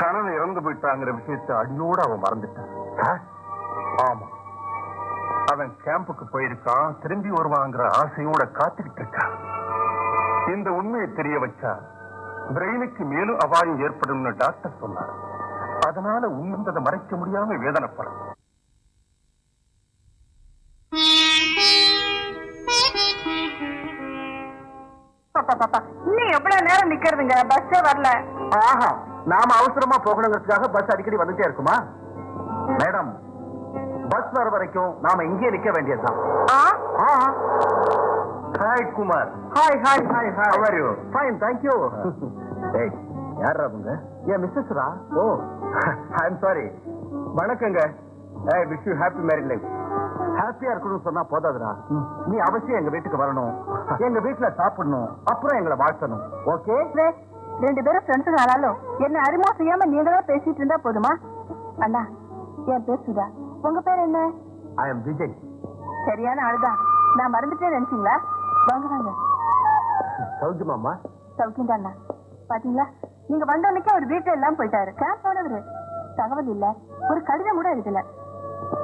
கணவன் இறந்து போயிட்டாங்கிற விஷயத்தை அடியோட அவன் மறந்துட்டான். ஆமா, அவன் கேம்புக்கு போயிருக்கான், திரும்பி வருவாங்கிற ஆசையோட காத்துக்கிட்டு இருக்கான். இந்த உண்மையை தெரிய வச்சா பிரெயினுக்கு மேலும் அபாயம் ஏற்படும் டாக்டர் சொன்னார். அதனால உண்மையை மறைக்க முடியாம வேதனைப்படும். இன்னும் எவ்வளவு நேரம் நிக்கிறதுங்க? பஸ்ஸே வரல. ஆஹா, நாம அவசரமா போகணுங்கிறதுக்காக பஸ் அடிக்கடி வந்துட்டே இருக்குமா? மேடம், பஸ் வர வரைக்கும் நாம இங்கே நிக்க வேண்டியதுதான். Hi Kumar. Hi. How are you? Fine, thank you. ஏய், யாரா அவங்க? ஏன் Mrs raw? O, I am sorry. வணக்கங்க. I wish you happy married life. ஹாப்பியா இருக்கணும்னு சொன்னா போதாதுடா. நீ அவசியம் எங்க வீட்டுக்கு வரணும், எங்க வீட்டுல சாப்பிடணும், அப்புறம் எங்களை வாழ்த்தணும். ஓகே? ரெண்டு பேரும் ஃப்ரெண்ட்ஸுங்க ஆனாலும் என்ன அறிமுகம் செய்யாம நீங்களா பேசிட்டு இருந்தா போதுமா? அண்ணா, என் பேர் சுதா. உங்க பேர் என்ன? I am Vijay. சரியான ஆளுதான். நான் மறந்துட்டே நினைச்சீங்களா? வாங்க வாங்க. சௌக்கியமாம்மா? சௌக்கியம் தானா? பாத்தீங்களா, நீங்க வந்த அன்னைக்கு அவர் வீட்டுல எல்லாம் போயிட்டாரு. கேம்ப் போனவரு தகவல் இல்ல, ஒரு கடிதம் கூட எழுதல.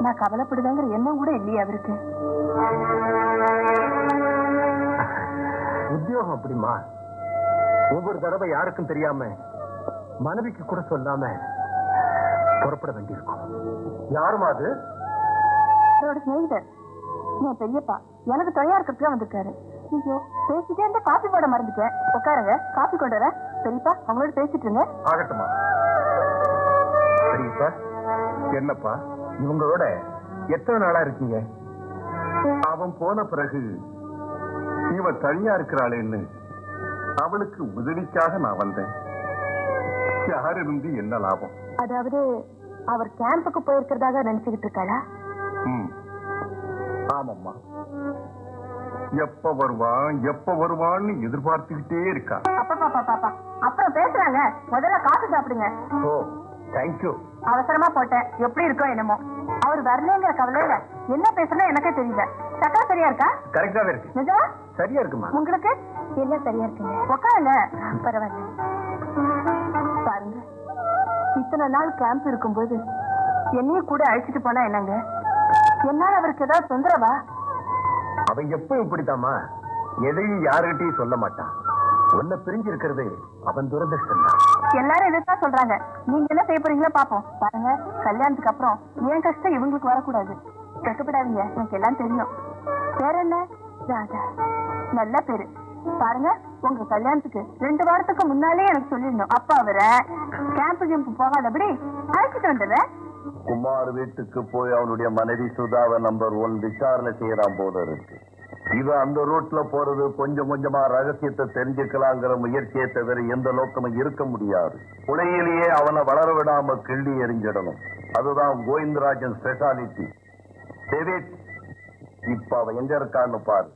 நான் கவலைப்படுதாங்கிற எண்ணம் கூட இல்லையே அவருக்கு. உத்தியோகம் அப்படிமா? ஒவ்வொரு தடவை யாருக்கும் தெரியாம, மனைவிக்கு கூட சொல்லாம புறப்பட வேண்டியிருக்கும். யாருமா அது? அவரோட சிநேகிதர், என் பெரியப்பா. எனக்கு துணையா இருக்கிறதுக்கு வந்திருக்காரு. ஐயோ, பேசிட்டே இருந்த காபி போட மறந்துட்டேன். உட்காருங்க, காபி கொண்டு வரேன். பெரியப்பா, அவங்களோட பேசிட்டு இருங்க. ஆகட்டுமா. சரிப்பா. என்னப்பா, இவங்களோட எத்தனை நாளா இருக்கீங்க? அவன் போன பிறகு இவ தனியா இருக்கிறாளேன்னு அவளுக்கு உதவிக்காக நான் வந்தேன். யார் இருந்து என்ன லாபம்? அதாவது அவர் கேம்புக்கு போயிருக்கிறதாக நினைச்சுக்கிட்டு இருக்காளா? ஆமாம்மா. எப்ப வருவான்னு எதிர்பார்த்துக்கிட்டே இருக்கா. பாப்பா அப்புறம் பேசுறாங்க. முதல்ல காசு சாப்பிடுங்க. ஓ, தேங்க்யூ. அவசரமா போட்டேன், எப்படி இருக்கோ என்னமோ. அவர் வரலங்கிற கவலையில என்ன பேசுறா எனக்கே தெரியல. சக்கரை சரியா இருக்கா? கரெக்டாவே இருக்கு. நிஜமா? சரியா இருக்குமா? உங்களுக்கு எல்லாம் சரியா இருக்குங்க. உட்காருங்க. பரவாயில்ல. பாருங்க, இத்தனை நாள் கேம்ப் இருக்கும்போது என்னையும் கூட அழைச்சிட்டு போனா என்னங்க? என்னால அவருக்கு ஏதாவது தொந்தரவா? அவன் எப்ப இப்படித்தாமா, எதையும் யாருகிட்டையும் சொல்ல மாட்டான். உன்னை பிரிஞ்சு இருக்கிறது அவன் துரதிருஷ்டம் தான். எல்லாரும் இதைத்தான் சொல்றாங்க. நீங்க என்ன செய்ய போறீங்களோ பாப்போம். பாருங்க, கல்யாணத்துக்கு அப்புறம் என் கஷ்டம் இவங்களுக்கு வரக்கூடாது. கஷ்டப்படாதீங்க, எனக்கு எல்லாம் தெரியும். வேற என்ன? ராதா, நல்ல பேரு. பாருங்க, உங்க கல்யாணத்துக்கு 2 வாரத்துக்கு முன்னாலே எனக்கு சொல்லிடணும். அப்பா அவரை கேம்ப் போகாதபடி அழைச்சிட்டு வந்துடுறேன். குமார் வீட்டுக்கு போய் அவனுடைய மனைவி சுதாவை நம்பர் 1 விசாரணை செய்யறான் போல இருக்கு. இவன் அந்த ரூட்ல போறது கொஞ்சம் கொஞ்சமா ரகசியத்தை தெரிஞ்சுக்கலாங்கிற முயற்சியை தவிர எந்த நோக்கமும் இருக்க முடியாது. புனையிலேயே அவனை வளர விடாம கிள்ளி எறிஞ்சிடணும். அதுதான் கோவிந்தராஜன் ஸ்பெஷாலிட்டி. டேவிட், இப்ப அவன் எங்க இருக்கான்னு பாரு.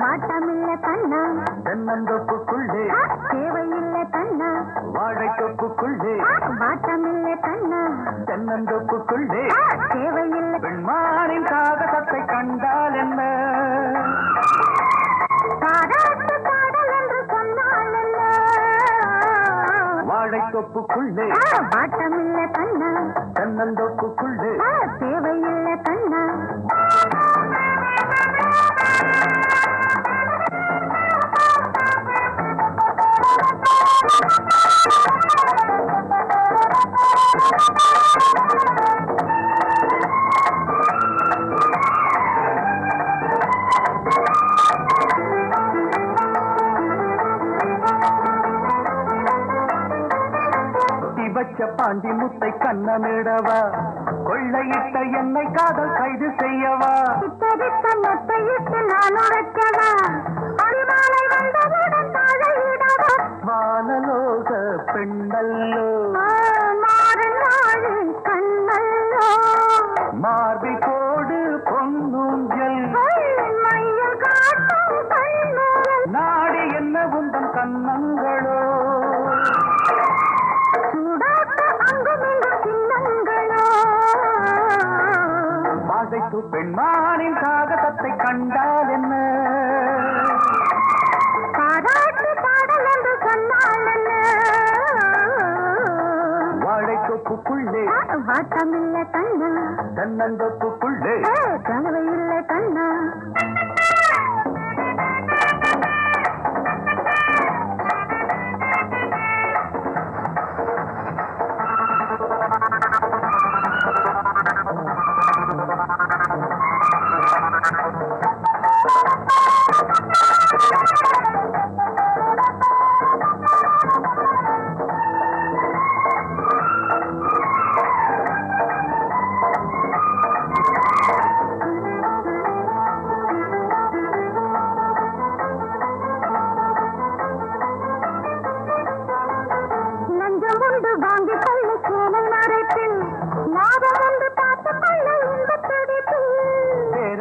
வாட்டமில்ல கண்ணா, தென்னந்தோப்புக்குள்ளே தேவையில்ல கண்ணா, வாழைத்தோப்புக்குள்ளே வாட்டமில்ல கண்ணா, தென்னந்தோப்புக்குள்ளே தேவையில்ல. பெண்மானின் காகத்தை கண்டால் என்ன? பாராட்டு பாடல் என்று சொன்னால் என்ன? வாழைத்தோப்புக்குள்ளே வாட்டமில்ல கண்ணா, தென்னந்தோப்புக்குள்ளே தேவையில்ல கண்ணா. வச்ச பாண்டி முத்தை கண்ணமிடவா, கொள்ளையிட்ட என்னை காதல் கைது செய்யவா, சித்தரித்த நெத்தையிட்டு நான் உரைக்கவா, அடிமாலை வந்தவுடன் தாழையிடவா, வானலோக பெண்ணல்லோ, மாறு நாழி கண்ணல்லோ, மார்பி கோடு பொன்னூஞ்சல், மையில் காட்டும் கண்ணூரல், நாடி என்ன உந்தன் கண்ணங்களோ, சூடாட்ட அங்குமிங்கும் சின்னங்களோ, வாழைத்து பெண்மானின் காகத்தை கண்டால் என்ன? பாராட்டு பாடல் என்று சொன்னால் என்ன? வாழைத்தோப்புக்குள்ளே வாட்டமில்ல கண்ணா, தென்னந்தோப்புக்குள்ளே கனவையில்லை கண்ணா.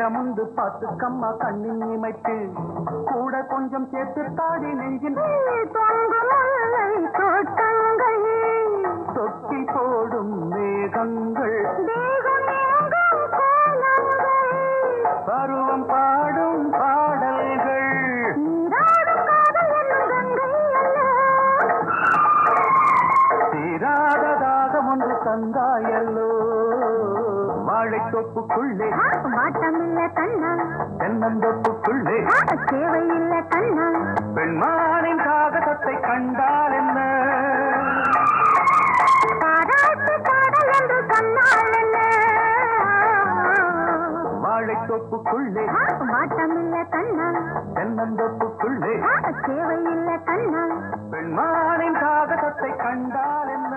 நேரமுண்டு பார்த்துக்கம்மா கண்ணின் இமைத்து கூட கொஞ்சம் சேர்த்து தாடி நெஞ்சில் தொட்டி போடும் மேகங்கள் பருவம் பாடும் பாடல்கள் தீராததாக ஒன்று தந்தாயல்லோ வாழைத்தோப்புக்குள்ளே மாட்டமில்ல கண்ணா தென்னந்தோப்புக்குள்ளே தேவையில்ல கண்ணா பெண்மானின் காகசத்தை கண்டால் என்ன பாராட்டு பாடல் என்று சொன்னால் என்ன வாழைத்தோப்புக்குள்ளே மாட்டமில்ல கண்ணா தென்னந்தோப்புக்குள்ளே தேவையில்ல கண்ணா பெண்மானின் காகசத்தை கண்டால் என்ன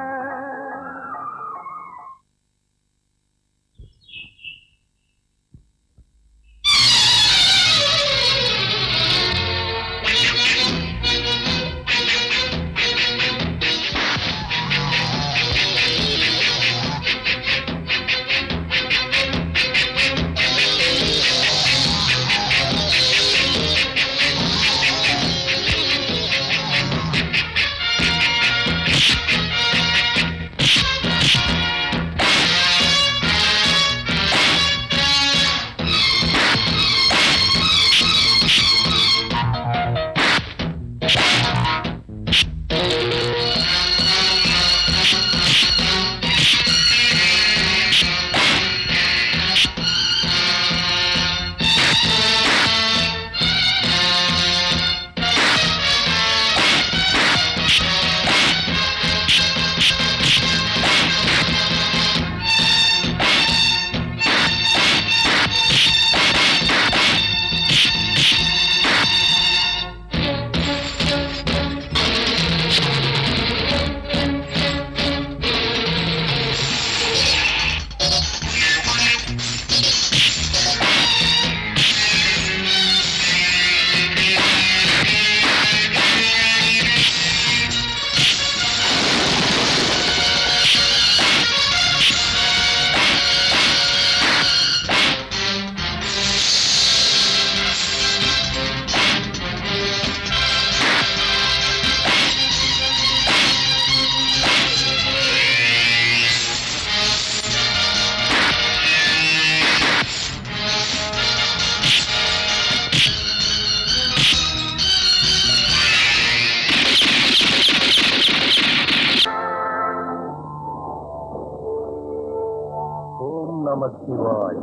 நமச்சிவாய்.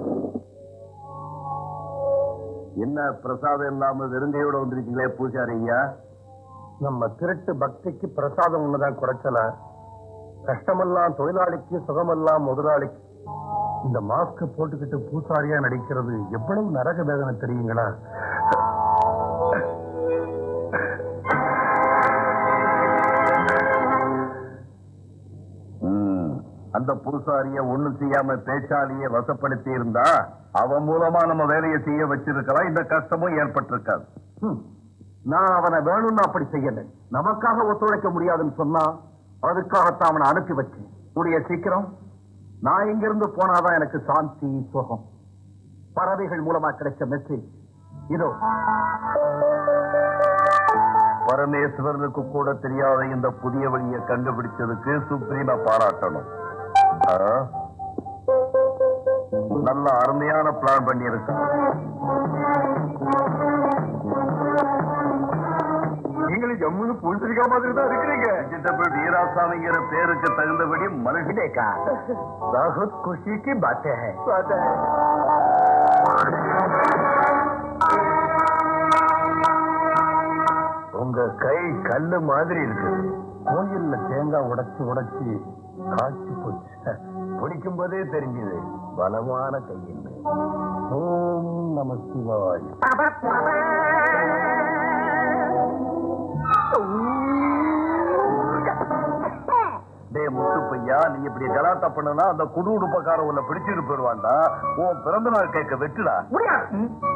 என்ன பிரசாதம் இல்லாம விருந்தையோட வந்திருக்கீங்களே பூஜாரி ஐயா? நம்ம திருட்டு பக்திக்கு பிரசாதம் ஒண்ணுதான் குறைச்சல. கஷ்டமெல்லாம் தொழிலாளிக்கு, சுகமெல்லாம் முதலாளிக்கு. இந்த மாஸ்க் போட்டுக்கிட்டு பூசாரியா நடிக்கிறது எவ்வளவு நரக வேதனை தெரியுங்களா? அந்த பூசாரிய ஒண்ணும் செய்யாம பேச்சாலிய வசப்படுத்தி இருந்தா அவன் மூலமா நம்ம வேலையை செய்ய வச்சிருக்கலாம், இந்த கஷ்டமும் ஏற்பட்டிருக்காது. நான் அவனை வேணும்னு அப்படி செய்யல. நமக்காக ஒத்துழைக்க முடியாதுன்னு சொன்னா அதுக்காகத்தான் அவனை அனுப்பி வச்சேன். கூடிய சீக்கிரம் நான் இங்கிருந்து போனாதான் எனக்கு சாந்தி, சுகம். பறவைகள் மூலமா கிடைச்ச மெசேஜ் இதோ. பரமேஸ்வரனுக்கு கூட தெரியாத இந்த புதிய வழியை கண்டுபிடிச்சதுக்கு சுப்ரீமா பாராட்டணும். நல்ல அருமையான பிளான் பண்ணி இருக்கு. நீங்களும் ஜம்முன்னு பூசிரிக்கா மாதிரி தான் இருக்கிறீங்க. வெஜிடபிள் வீராசாமிங்கிற பேருக்கு தகுந்தபடி மனுஷனேக்கா बहुत खुशी की बातें हैं. உங்க கை கல்லு மாதிரி இருக்கு. கோயில்ல தேங்காய் உடைச்சு உடைச்சு காய்ச்சி போச்சு. பிடிக்கும் போதே தெரிஞ்சது பலமான கையில். ஓம் நம சிவாய். முத்துப்பையா, நீ இப்படி கலாட்டா பண்ணனா அந்த குடு உடுப்பக்கார உன்னை பிடிச்சிட்டு போயிடுவான்டா. உன் பிறந்த நாள் கேட்க வெட்டுடா.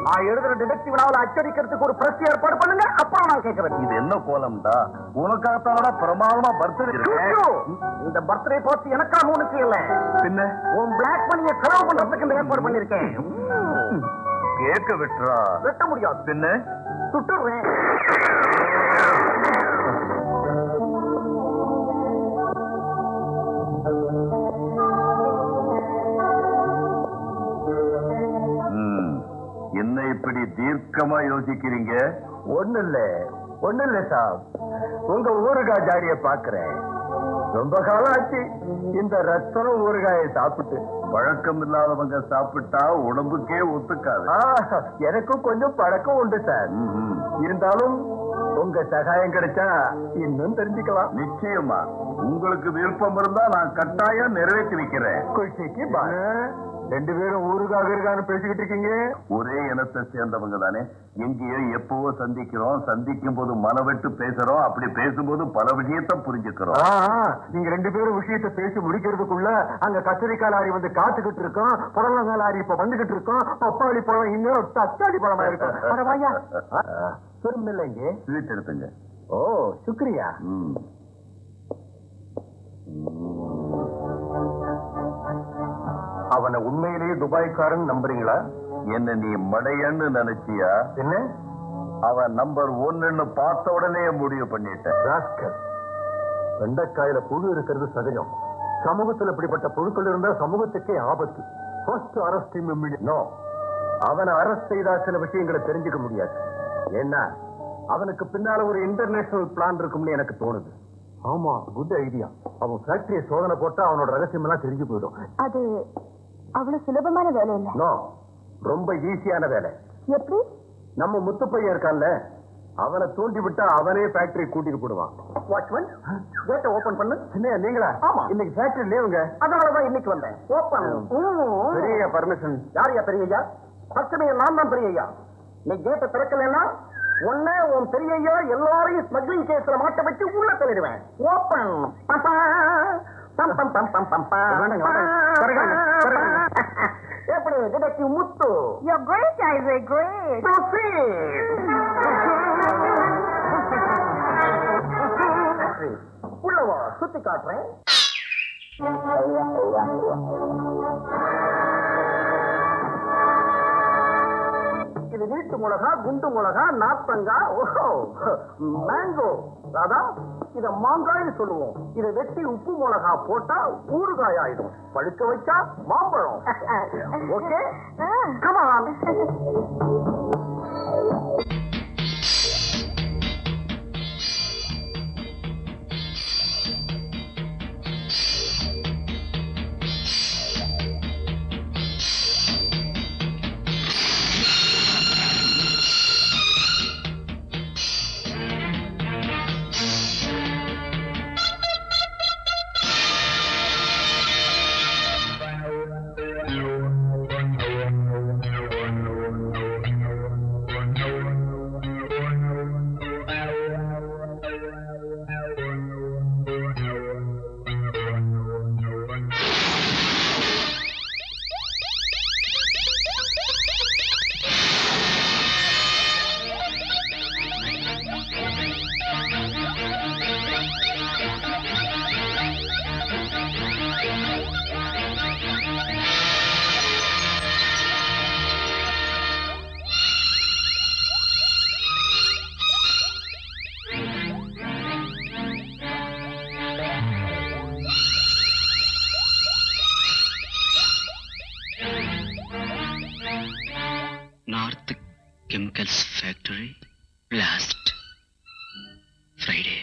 நான் எழுதுற டிடெக்டிவ் நாவல அச்சடிக்கிறதுக்கு ஒரு பிரஸ் ஏற்பாடு பண்ணுங்க, அப்புறம் நான் கேட்கிறேன். இது என்ன கோலம்டா? உனக்காகத்தான பிரமாதமா பர்த்டே இருக்கு. இந்த பர்த்டே பார்ட்டி எனக்காக உனக்கு இல்ல, பின்ன உன் பிளாக் மணியை செலவு பண்றதுக்கு இந்த ஏற்பாடு பண்ணிருக்கேன். கேட்க விட்டுறா. வெட்ட முடியாது. பின்ன சுட்டுறேன். என்ன இப்படி தீர்க்கமா யோசிக்கிறீங்க? ஒண்ணு இல்ல சார். உங்க ஊறுகாய் ஜாடிய பாக்குறேன். ரொம்ப காலம் ஆச்சு இந்த ரத்தனம் ஊறுகாயை சாப்பிட்டு. பழக்கம் இல்லாதவங்க சாப்பிட்டா உடம்புக்கே ஒத்துக்காது. எனக்கும் கொஞ்சம் பழக்கம் உண்டு சார். இருந்தாலும் உங்க சகாயம் கிடைச்சா இன்னும் தெரிஞ்சுக்கலாம். நிச்சயமா உங்களுக்கு விருப்பம் இருந்தா நான் கட்டாயம் நிறைவேற்றி வைக்கிறேன். குஷிக்கு ரெண்டு பேரும் ஊருக்காக இருக்கான்னு பேசிக்கிட்டு இருக்கீங்க. ஒரே இனத்தை சேர்ந்தவங்க தானே. எங்கேயோ எப்பவோ சந்திக்கிறோம். சந்திக்கும் போது மனவிட்டு பேசுறோம். அப்படி பேசும்போது பல விஷயத்தை புரிஞ்சுக்கிறோம். நீங்க ரெண்டு பேரும் விஷயத்தை பேசி முடிக்கிறதுக்குள்ள அங்க கத்திரிக்காய் லாரி வந்து காத்துக்கிட்டு இருக்கோம். புடலங்காய் லாரி இப்ப வந்துகிட்டு இருக்கோம். பப்பாளி பழம் இன்னும் தக்காளி பழமா இருக்கும். இல்லைங்க ஸ்வீட் எடுத்துங்க. ஓ சுக்ரியா. அவனை உண்மையிலேயே துபாய்க்காரன் நம்புறீங்களா? என்ன நீ மடையன்னு நினைச்சியா? என்ன அவன் நம்பர் 1ன்னு பார்த்த உடனே முடிவு பண்ணிட்டேன். வெண்டைக்காயில புழு இருக்கிறது சகஜம். சமூகத்தில் இப்படிப்பட்ட புழுக்கள் இருந்தா சமூகத்துக்கே ஆபத்து. அவனை அரெஸ்ட் செய்தா சில விஷயங்களை தெரிஞ்சுக்க முடியாது. ஏன்னா அவனுக்கு பின்னால ஒரு இன்டர்நேஷனல் பிளான் இருக்கும்னு எனக்கு தோணுது. ஆமா, குட் ஐடியா. அவன் ஃபேக்டரிய சோதனை போட்டா அவனோட ரகசியம் எல்லாம் தெரிஞ்சு போயிடும். அது அவ்வளவு சுலபமான வேலை இல்ல. நோ, ரொம்ப ஈஸியான வேலை. எப்படி? நம்ம முத்துப்பையன் இருக்கான்ல, அவனை தூண்டி விட்டா அவனே ஃபேக்டரி கூட்டிட்டு போடுவான். வாட்ச்மேன், கேட்ட ஓபன் பண்ணு. சின்ன நீங்களா? ஆமா, இன்னைக்கு ஃபேக்டரி லீவுங்க. அதனாலதான் இன்னைக்கு வந்தேன். ஓபன். பெரிய பர்மிஷன். யாரையா பெரியய்யா? பச்சமையா நான் தான் பெரியய்யா. நீ கேட்ட திறக்கலன்னா உன்ன உன் பெரியய்யா எல்லாரையும் ஸ்மக்லிங் கேஸ்ல மாட்ட வச்சு உள்ள தள்ளிடுவேன். ஓபன். எப்படி detective Muthu? You're great, Isaac, great. உள்ளவா சுத்தி காட்டுறேன். இது வீட்டு மிளகா, குண்டு மிளகா, நாத்தங்கா, மேங்கோ. ராதா, இத மாங்காய்னு சொல்லுவோம். இதை வெட்டி உப்பு மிளகா போட்டா ஊறுகாய் ஆயிடும். பழுக்க வச்சா மாம்பழம். Okay, come on. North Chemicals Factory Blast Friday.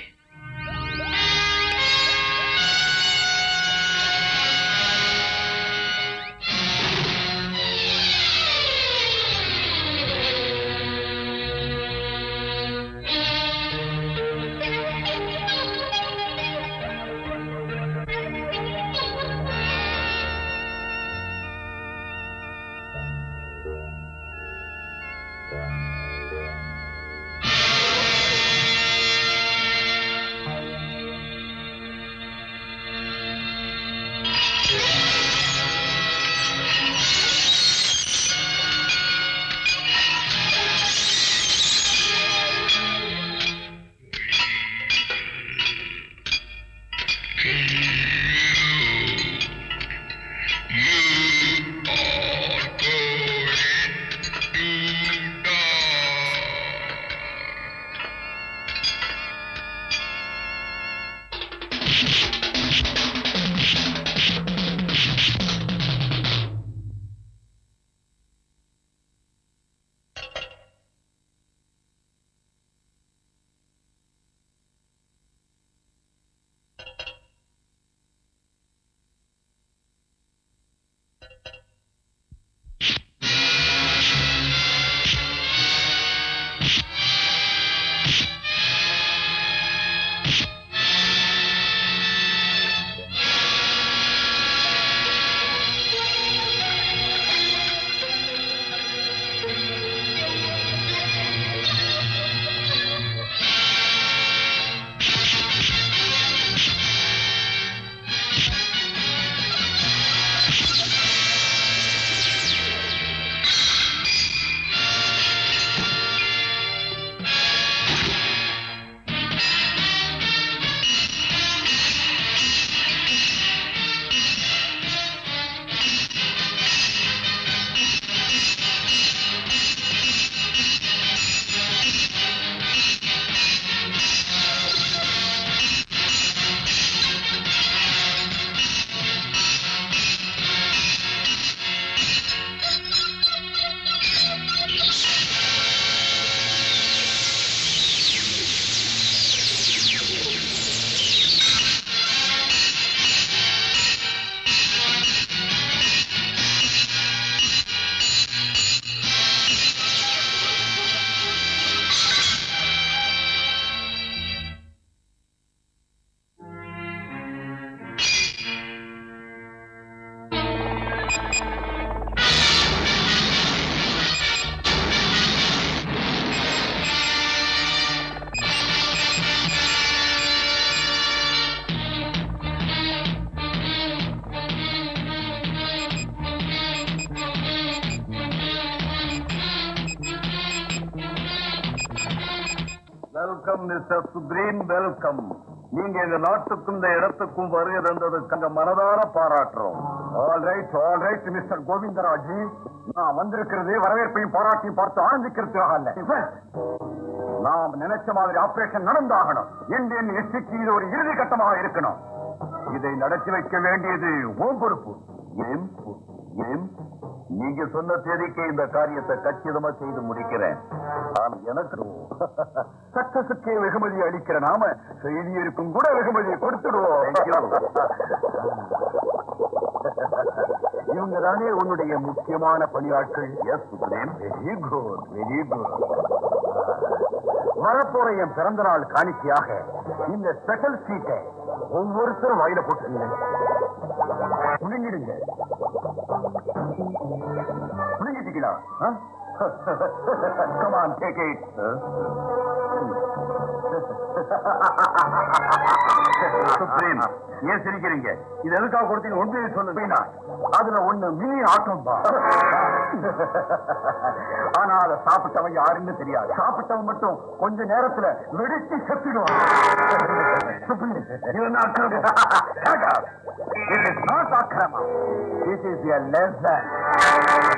Welcome mister supreme, welcome. நீங்க எங்க நாட்டுக்கும் இந்த இடத்துக்கும் வருகை தந்ததுக்கு அங்க மனதார பாராட்டுறோம். ஆல் ரைட் மிஸ்டர் கோவிந்தராஜ், நான் வந்திருக்கிறது வரவேற்பையும் பாராட்டியும் பார்த்து ஆனந்திக்கிறதுக்காக அல்ல. நாம் நினைச்ச மாதிரி ஆபரேஷன் நடந்தாகணும். இந்தியன் எஸ்டிக்கு இது ஒரு இறுதி கட்டமாக இருக்கணும். இதை நடத்தி வைக்க வேண்டியது உன் பொறுப்பு. நீங்க சொன்ன தேதிக்கு இந்த காரியத்தை கச்சிதமா செய்து முடிக்கிறேன். ஆனா எனக்கு சக்சஸுக்கே வெகுமதி அளிக்கிற நாம செய்தியிருக்கும் கூட வெகுமதியை கொடுத்துடுவோம். இவங்க தானே உன்னுடைய முக்கியமான பணியாட்கள்? Yes supreme. Very good. வரப்போற என் பிறந்த நாள் காணிக்கையாக இந்த ஸ்பெஷல் ஸ்வீட்டை ஒவ்வொருத்தரும் வாயில போட்டுருங்க. முழுங்கிடுங்க. முழுங்கிட்டீங்களா? Come on, take it. Supreme, ஏன் சிரிக்கிறீங்க? இது எதுக்காக கொடுத்தீங்க? உண்மையை சொல்லுவீனா? அதுல ஒண்ணு மினி ஆட்டம் தான். ஆனா அதை சாப்பிட்டவன் யாருன்னு தெரியாது. சாப்பிட்டவன் மட்டும் கொஞ்ச நேரத்துல வெடிச்சு செத்துடுவான். இது not அக்கிரமா. This is a lesson.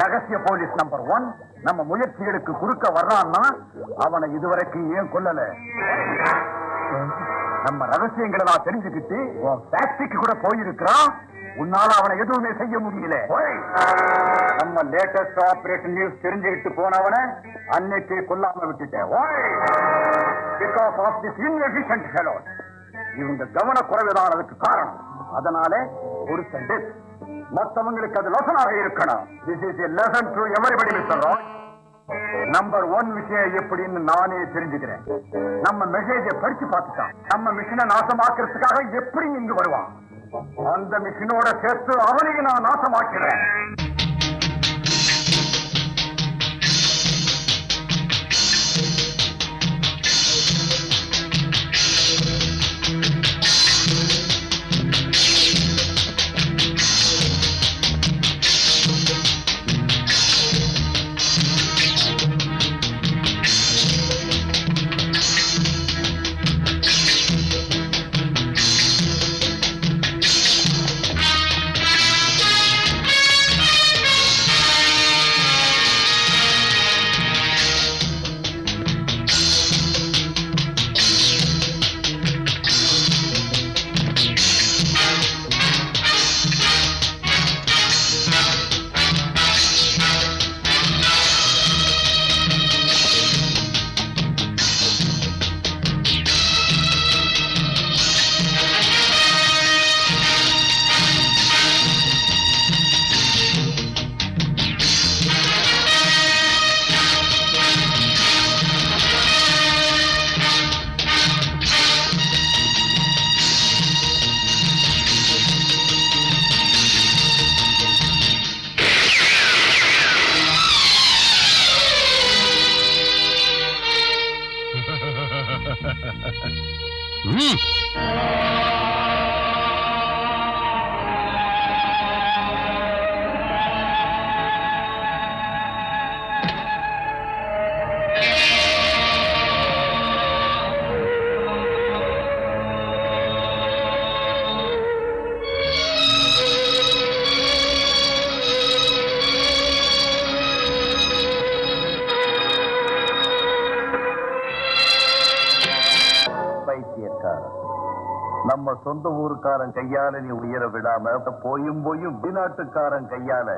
ரகசிய போலீஸ் நம்பர் 1 நம்ம முயற்சிகளுக்கு குறுக்க வர்றான்னா அவனை இதுவரைக்கும் ஏன் கொல்லல? நம்ம ரகசியங்களை நான் தெரிஞ்சுக்கிட்டு ஃபேக்டரிக்கு கூட போயிருக்கிறான். உன்னால அவனை எதுவுமே செய்ய முடியல. நம்ம லேட்டஸ்ட் ஆபரேஷன் நியூஸ் தெரிஞ்சுக்கிட்டு போனவனை அன்னைக்கே கொல்லாம விட்டுட்டேன். Because of this inefficient fellow. இவங்க கவனக்குறைவுதான் அதுக்கு காரணம். அதனால ஒரு டெத். மற்றவங்களுக்கு அது லெசனாக இருக்கணும். This is a lesson to everybody mister Roy. நம்பர் 1 விஷயம் எப்படின்னு நானே தெரிஞ்சுக்கிறேன். நம்ம மெசேஜை படிச்சு பார்த்துட்டான். நம்ம மிஷினை நாசமாக்குறதுக்காக எப்படி இங்கு வருவான்? அந்த மிஷினோட சேர்த்து அவனையும் நான் நாசமாக்கிறேன். நம்ம சொந்த ஊருக்காரன் கையால நீ உயர விடாம போயும் வெளிநாட்டுக்காரன் கையால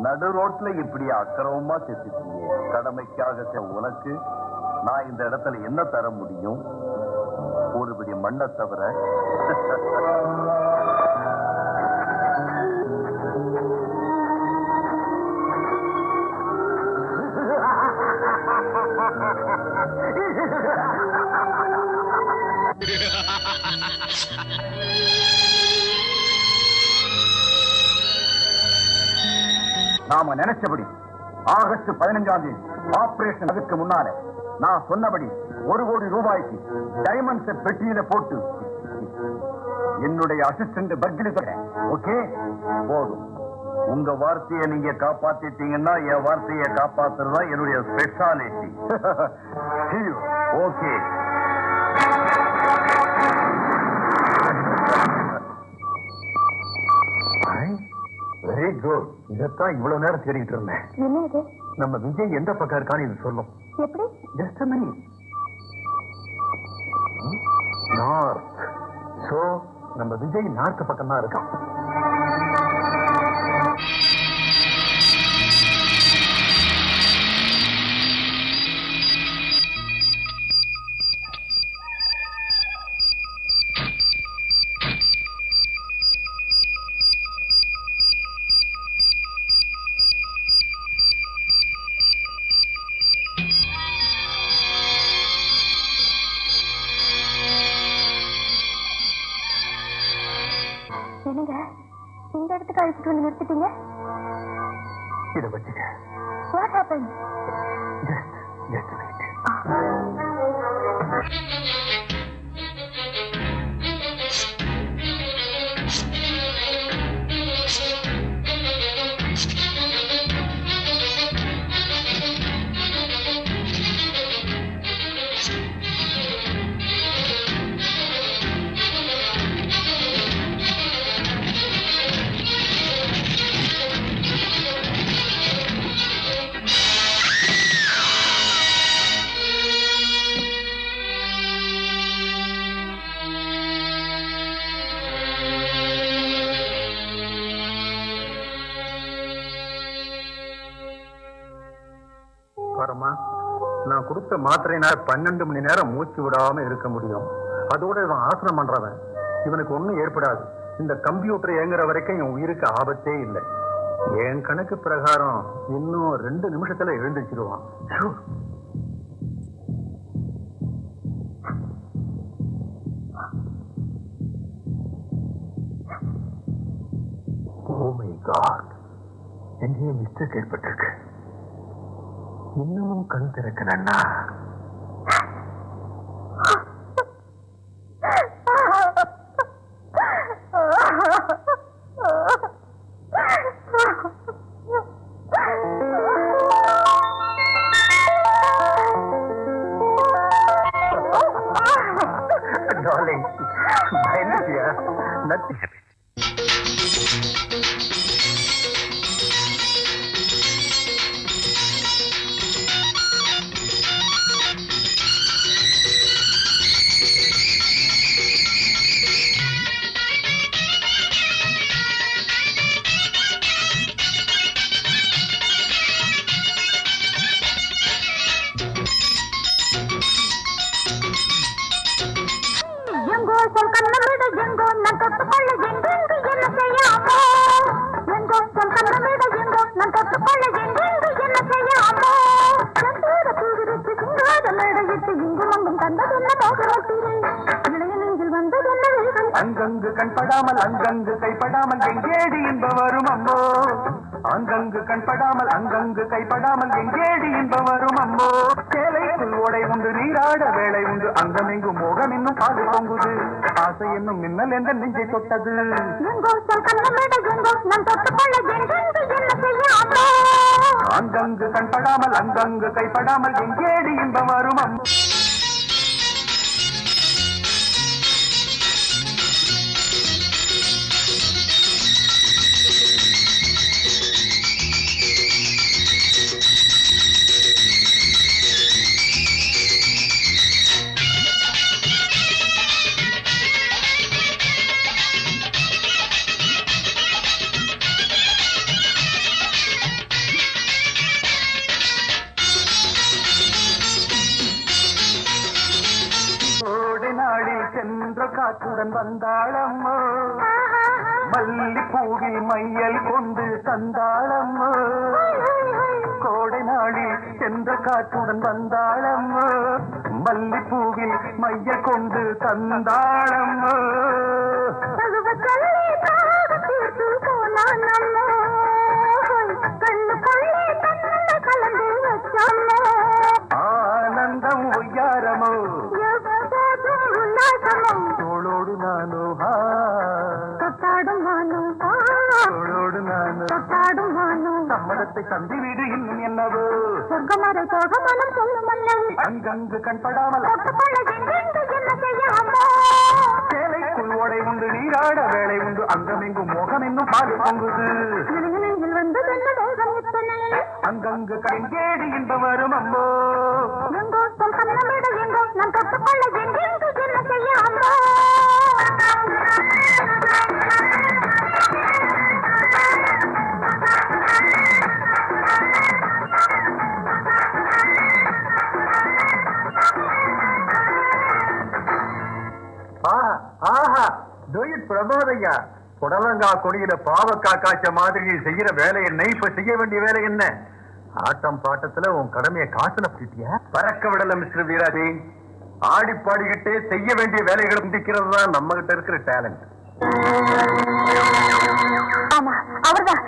நடு ரோட்ல இப்படி அக்கிரமமா செத்துட்டீங்க. கடமைக்காக உனக்கு நான் இந்த இடத்துல என்ன தர முடியும்? ஒருபடி மண்ணை தவிர. நாம நினைச்சபடி ஆகஸ்ட் 15ஆம் தேதி ஆபரேஷன் அதுக்கு முன்னால நான் சொன்னபடி 1 கோடி ரூபாய்க்கு டைமண்ட்ஸ் பெட்டியில போட்டு என்னுடைய அசிஸ்டன்ட் பர்கிலி தரேன். ஓகே, போதும். உங்க வார்த்தையை நீங்க காப்பாத்திட்டீங்கன்னா என் வார்த்தையை காப்பாத்துறதா என்னுடைய ஸ்பெஷாலிட்டி. ஓகே. Very good. இதைத்தான் இவ்வளவு நேரம் தேடிட்டு இருந்தேன். என்ன இது? நம்ம விஜய் எந்த பக்கம் இருக்கான்னு இது சொல்லும். எப்படி? Just minute. நார்த். சோ நம்ம விஜய் நார்த் பக்கம் தான் இருக்கான். என்னங்க இந்த இடத்துக்கு அழைச்சிட்டு வந்து நிறுத்திட்டீங்க? இதை வச்சுக்க. What happen? Just wait. நான் கொடுத்த மாத்திரையினால 12 மணி நேரம் மூச்சு விடாம இருக்க முடியும். அதோட இவன் ஆசனம் பண்றவன். இவனுக்கு ஒண்ணும் ஏற்படாது. இந்த கம்ப்யூட்டர் இயங்குற வரைக்கும் என் உயிருக்கு ஆபத்தே இல்லை. என் கணக்கு பிரகாரம் இன்னும் 2 நிமிஷத்துல எழுந்திருச்சிருவான். ஓ மை காட், எங்கேயும் மிஸ்டேக் ஏற்பட்டிருக்கு. இன்னமும் கண் திறக்கலன்னா டார்லிங், பயந்துட்டியா? Nothing happen. அங்கங்கு கண்படாமல் அங்கங்கு கைப்படாமல் எங்கேடி இன்ப வரும் அம்மோ. அங்கங்கு கண்படாமல் அங்கங்கு கைப்படாமல் எங்கேடி இன்ப வரும் அம்மோ. சேலைக்குள் ஓடை உண்டு, நீராட வேலை உண்டு, அங்கமெங்கும் மோகம் இன்னும் பாது பொங்குது. ஆசை என்னும் மின்னல் என்ற நெஞ்சை தொட்டது. அங்கங்கு கண்படாமல் அங்கங்கு கைப்படாமல் எங்கேடி இன்ப வரும் அம்மோ. சென்ற காற்றுடன் வந்தாளம்மோ, மல்லிப்பூவில் மையல் கொண்டு தந்தாளம்மோ. கோடை நாளில் சென்ற காற்றுடன் வந்தாளம்மோ, மல்லிப்பூவில் மையல் கொண்டு தந்தாளம்மோ. ஆனந்தம் ஒய்யாரமோ, தோளோடு நானோ தோளோடு நானோ சம்மதத்தை தந்தி வீடு இன்னும் என்னவோ. அங்கங்கு கண்படாமல் சேலைக்குள் ஓடை உண்டு நீராட வேலை உண்டு அங்கமெங்கும் மோகம் என்னும் பால் பொங்குது அங்கங்கு கங்கேடி இன்ப வரும் அம்மோ பிரபோதையா புடலங்கா கொடியில பாவக்கா காய்ச்ச மாதிரி செய்யற வேலை என்ன இப்ப செய்ய வேண்டிய வேலை என்ன ஆட்டம் பாட்டத்துல உன் கடமையை காசுல பிடிட்டியா பறக்க விடல மிஸ்டர் வீராஜி ஆடி பாடிக்கிட்டே செய்ய வேண்டிய வேலைகளை முடிக்கிறது தான் நம்ம கிட்ட இருக்கிற டேலண்ட் ஆமா அவர்தான்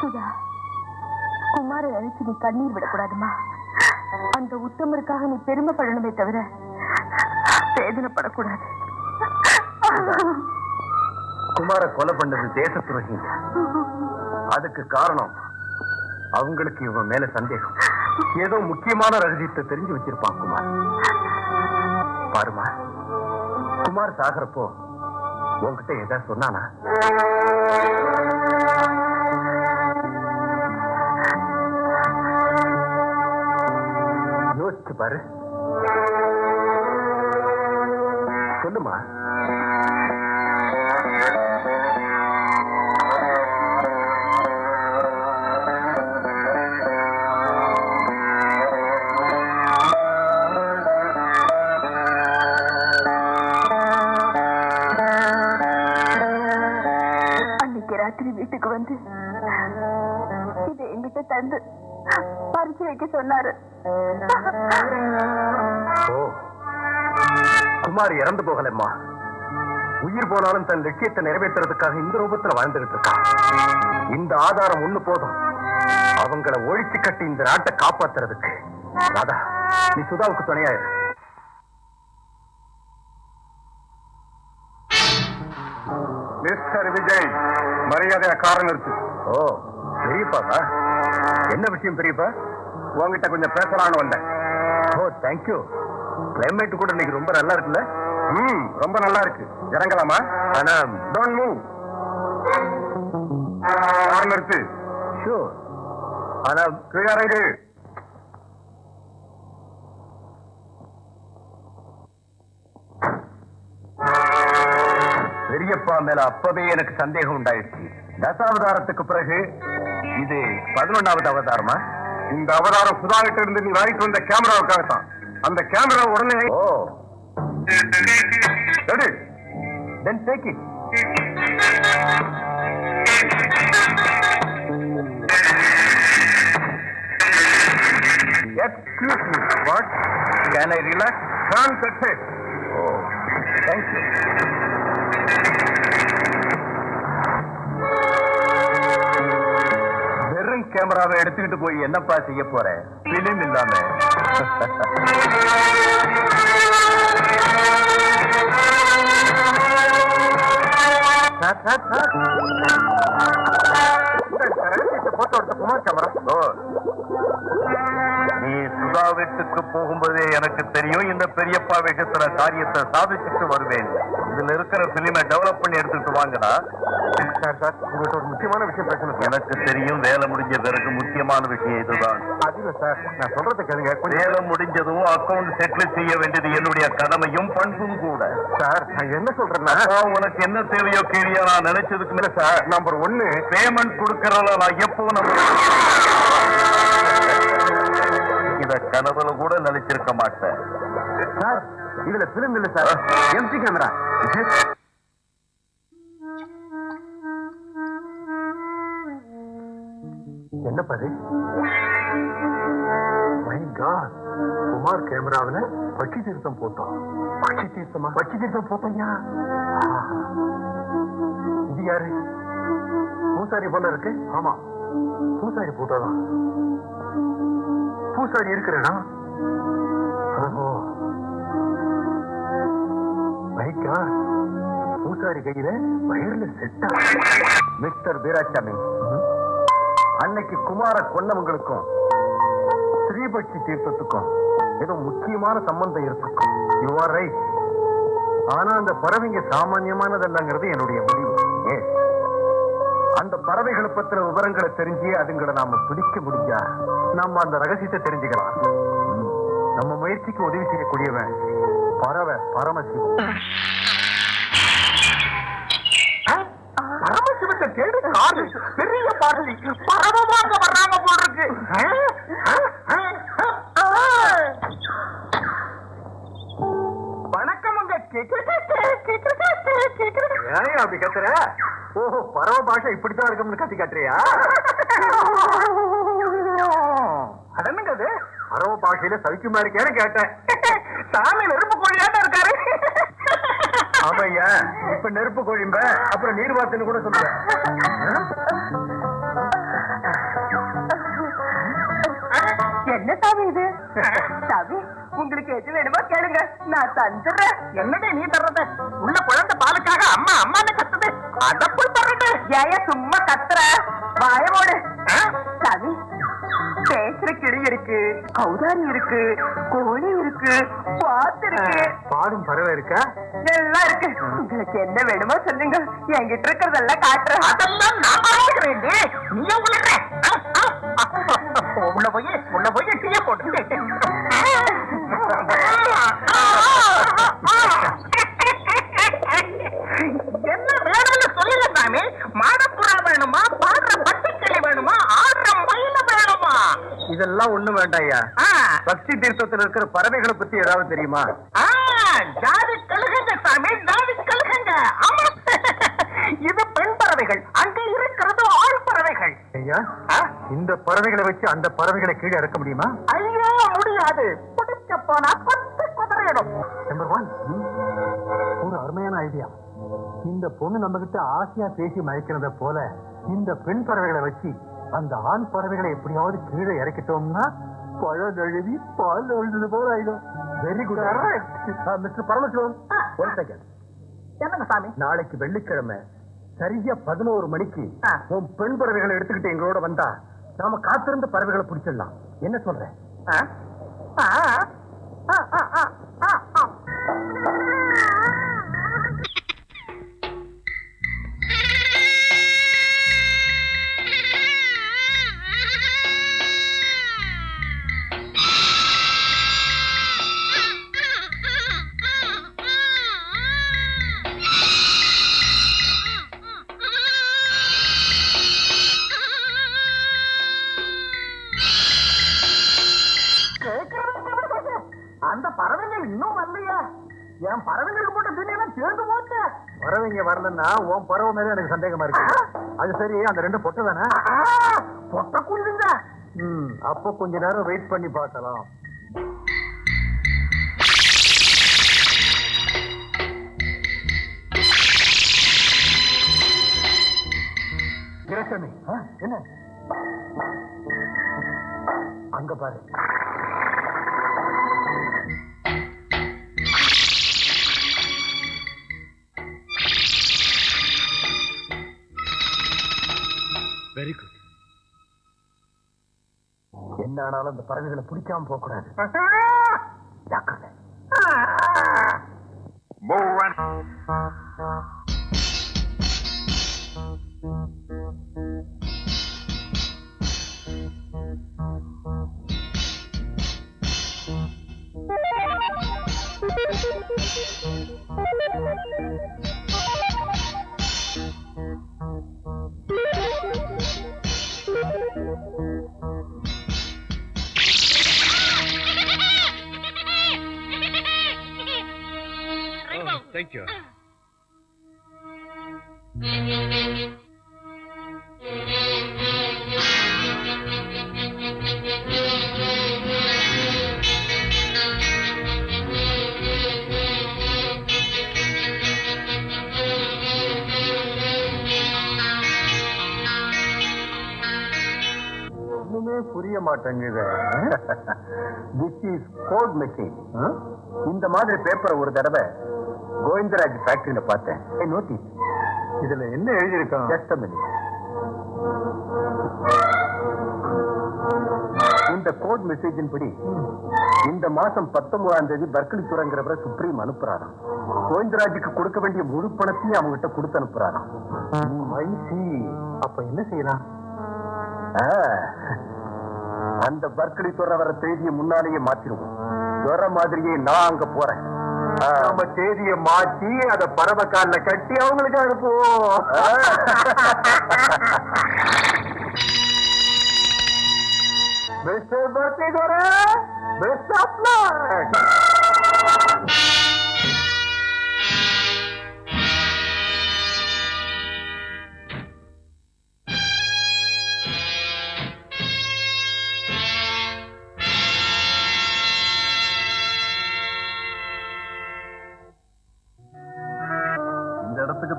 சுதா குமார நினைச்சு நீ கண்ணீர் விடக்கூடாதுமா அந்த உத்தமருக்காக நீ பெருமைப்படணுமே தவிர வேதனைப்படக்கூடாது குமார கொலை பண்ணது தேச துரோகி அதுக்கு காரணம் அவங்களுக்கு இவன் மேல சந்தேகம் ஏதோ முக்கியமான ரகசியத்தை தெரிஞ்சு வச்சிருப்பான் குமார் பாருமா குமார் சாகரப்போ உன்கிட்ட ஏதாவது சொன்னானா யோசிச்சு பாரு சொல்லுமா ராத்திரி வீட்டுக்கு வந்து இதை என்கிட்ட தந்து பறிச்சு வைக்க சொன்னாரு குமார் இறந்து போகலம்மா உயிர் போனாலும் தன் லட்சியத்தை நிறைவேற்றுறதுக்காக இந்த ரூபத்துல வாழ்ந்துகிட்டு இருக்கான் இந்த ஆதாரம் ஒண்ணு போதும் அவங்கள ஒழிச்சு கட்டி இந்த நாட்டை காப்பாத்துறதுக்கு ராதா நீ சுதாவுக்கு துணையாயிரு மிஸ்டர் விஜய் மரியாதையா காரணம் இருக்கு ஓ பெரியப்பாப்பா என்ன விஷயம் பெரியப்பா உங்ககிட்ட கொஞ்சம் பேசலான்னு வந்தேன் ஓ தேங்க்யூ கிளைமேட் கூட இன்னைக்கு ரொம்ப நல்லா இருக்குல்ல ரொம்ப நல்லா இருக்கு இறங்கலாமா ஆனா டோன்ட் மூவ் காரணம் இருக்கு ஷூர் ஆனா இறங்கு பெரியப்பா மேல அப்பவே எனக்கு சந்தேகம் உண்டாயிடுச்சு தசாவதாரத்துக்கு பிறகு இது 11வது அவதாரமா இந்த அவதாரம் சுதாகிட்ட இருந்து நீ வாங்கிட்டு வந்த கேமராவுக்காகத்தான் அந்த கேமரா உடனே oh ready then take it excuse me what can I relax can cut it oh thank you வெறும் கேமராவை எடுத்துக்கிட்டு போய் என்னப்பா செய்ய போற பிலிம் இல்லாம போட்டோ எடுத்த குமார் கேமரா. நீ சுதா வீட்டுக்கு போகும்போதே எனக்கு தெரியும் இந்த பெரியப்பா விஷயத்துல காரியத்தை சாதிச்சுட்டு வருவேன். இதுல இருக்கிற பிலிமை டெவலப் பண்ணி எடுத்துட்டு வாங்கடா. சார் உங்கள்கிட்ட ஒரு முக்கியமான விஷயம் பேசணும் சார். எனக்கு தெரியும் வேலை முடிஞ்ச பிறகு முக்கியமான விஷயம் இதுதான். அது இல்ல சார், நான் சொல்றதை கேளுங்க. வேலை முடிஞ்சதும் அக்கவுண்ட் செட்டில் செய்ய வேண்டியது என்னுடைய கடமையும் பண்பும் கூட. சார் நான் என்ன சொல்றேன்னா, உனக்கு என்ன தேவையோ கேளியா நான் நினைச்சதுக்கு மேல சார் நம்பர் 1 பேமெண்ட் கொடுக்கறத நான் எப்போ இத கனவுல கூட நினைச்சிருக்க மாட்டேன். சார் இதுல பிலிம் இல்ல சார், எம்டி கேமரா. என்ன பாரு, மை காட், குமார் கேமராவில பட்சி தீர்த்தம் போட்டோம். பட்சி தீர்த்தமா? பட்சி தீர்த்தம் போட்டோம்யா. இது யாரு? பூசாரி போல இருக்கு. ஆமா, பூசாரி போட்டோதான். பூசாரி இருக்கிறேனா? பூசாரி கையில வயர்ல செட்டா. மிஸ்டர் வீராசாமி, அன்னைக்கு குமார கொன்னவங்களுக்கும் ஸ்ரீபட்சி தீர்த்தத்துக்கும் ஏதோ முக்கியமான சம்பந்தம் இருக்கும். You are right. ஆனா அந்த பறவைங்க சாமான்யமானதல்லங்கிறது என்னுடைய முடிவு. அந்த பறவைகளை பத்திர விவரங்களை தெரிஞ்சு அதுங்களை நாம பிடிக்க முடிஞ்சா நம்ம அந்த ரகசியத்தை தெரிஞ்சுக்கலாம். நம்ம முயற்சிக்கு உதவி செய்யக்கூடியவன் பறவை பரமசிவம். பரமசிவத்தை தேடி காடு பெரிய பாடலி பரவமாக வர்றாங்க போல் இருக்கு. வணக்கம். ஏன் அப்படி கத்துற? ஓஹோ, பரவ பாஷை இப்படித்தான் இருக்கும்னு கத்தி காட்டுறியா? அதனுங்க அது பரவ பாஷையில சவிக்குமா இருக்கேன்னு கேட்டேன். சாமி நெருப்பு கோழியாட்ட இருக்காரு. ஆமையா, இப்ப நெருப்பு கோழிம்ப, அப்புறம் நீர்வாத்துன்னு கூட சொல்லுவேன். என்ன சாமி இது? சாமி உங்களுக்கு எது வேணுமோ கேளுங்க, நான் தந்துடுறேன். என்னடே நீ தர்றது? உள்ள குழந்தை பாலுக்காக அம்மா அம்மான்னு கத்துது, அத போய் தர்றது. ஏய சும்மா கத்துற? வாயமோடு. சாமி பேசுற கிளி இருக்கு, கௌதாரி இருக்கு, கோழி இருக்கு, பாத்து இருக்கு, பாடும் பறவை இருக்கா, எல்லாம் இருக்கு. உங்களுக்கு என்ன வேணுமோ சொல்லுங்க, என்கிட்ட இருக்கிறதெல்லாம் காட்டுறேன். அதெல்லாம் நான் பாக்குறேன். நீ உள்ள போய் டீய போட்டு என்ன வேணும்னு சொல்லுங்க சாமி. மாடப்புறா வேணுமா, பாடுற பட்டிக்கிளி வேணுமா, ஆடுற மயில வேணுமா? இதெல்லாம் ஒண்ணும் வேண்டாயா. பக்தி தீர்த்தத்தில் இருக்கிற பறவைகளை பத்தி ஏதாவது தெரியுமா? ஜாதி கழுகுங்க சாமி, ஜாதி கழுகுங்க. ஆமா, இது பெண் பறவைகள், அங்க இருக்கிறது ஆண் பறவைகள். ஐயா, இந்த பறவைகளை வச்சு அந்த பறவைகளை கீழே இறக்க முடியுமா? ஐயோ முடியாது, பிடிக்க போனா கொத்து குதிரையிடும். நம்பர் 1 ஒரு அருமையான ஐடியா. இந்த பொண்ணு நம்ம கிட்ட ஆசையா பேசி மயக்கிறத போல இந்த பெண் பறவைகளை வச்சு அந்த ஆண் பறவைகளை எப்படியாவது கீழே இறக்கிட்டோம்னா பழம் எழுதி பால் எழுது போல ஆயிடும். Very good mister Paramasivam. One second. என்னங்க சாமி? நாளைக்கு வெள்ளிக்கிழமை சரியா 11 மணிக்கு உன் பெண் பறவைகளை எடுத்துக்கிட்டு எங்களோட வந்தா நாம காத்திருந்த பறவைகளை பிடிச்சிடலாம். என்ன சொல்றேன்? அந்த பறவைகள் இன்னும் வரலையா? என் பறவைகளுக்கு போட்ட தண்ணியெல்லாம் சேர்ந்து போச்சு. பறவைங்க வரலன்னா உன் பறவை மேல எனக்கு சந்தேகமா இருக்கு. அது சரி, அந்த 2 பொட்டை தானே? பொட்டை குஞ்சுங்க. அப்போ கொஞ்ச நேரம் வெயிட் பண்ணி பார்க்கலாம். என்ன அங்க பாரு. Very good. என்ன ஆனாலும் அந்த பறவைகளை பிடிக்காம போக கூடாது. ஜாக்கிரதை. Thank you. ஒண்ணுமே புரிய மாட்டேங்குது. This is code machine. இந்த மாதிரி பேப்பரை ஒரு தடவை கோவிந்தராஜ் ஃபேக்டரியில பார்த்தேன். நோட்டீஸ் இதுல என்ன எழுதியிருக்கோம்? Just a minute. இந்த கோட் மெசேஜின் படி இந்த மாசம் 19ஆம் தேதி பர்க்லி துறங்கிறவரை சுப்ரீம் அனுப்புறாராம். கோவிந்தராஜுக்கு கொடுக்க வேண்டிய முழு பணத்தையும் அவங்ககிட்ட கொடுத்து அனுப்புறாராம். அப்ப என்ன செய்யலாம்? அந்த பர்க்லி துறை வர தேதியை முன்னாலேயே மாத்திருவோம். துறை மாதிரியே நான் அங்க போறேன். நம்ம தேதியை மாற்றி அதை பறவைக்கால கட்டி அவங்களுக்கு அனுப்புவோம். மிஸ்டர் பர்க்லி துறை, பெஸ்ட் ஆஃப் லக்.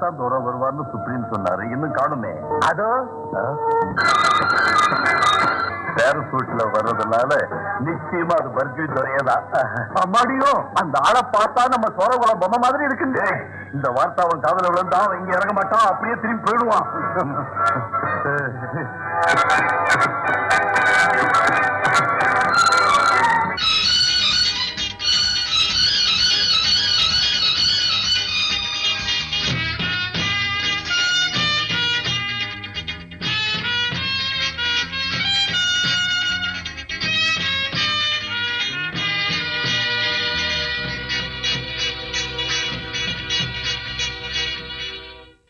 தான் தூரம் வருவார்னு சுப்ரீம் சொன்னாரு. இன்னும் காணுமே. அதோ பேரசூட்ல வர்றதுனால நிச்சயமா அது பர்க்லி துறையதான். அம்மாடியோ, அந்த ஆளை பார்த்தா நம்ம சோரகுல பொம்மை மாதிரி இருக்குங்க. இந்த வார்த்தை அவன் காதல விழுந்தா அவன் இங்க இறங்க மாட்டான், அப்படியே திரும்பி போயிடுவான்.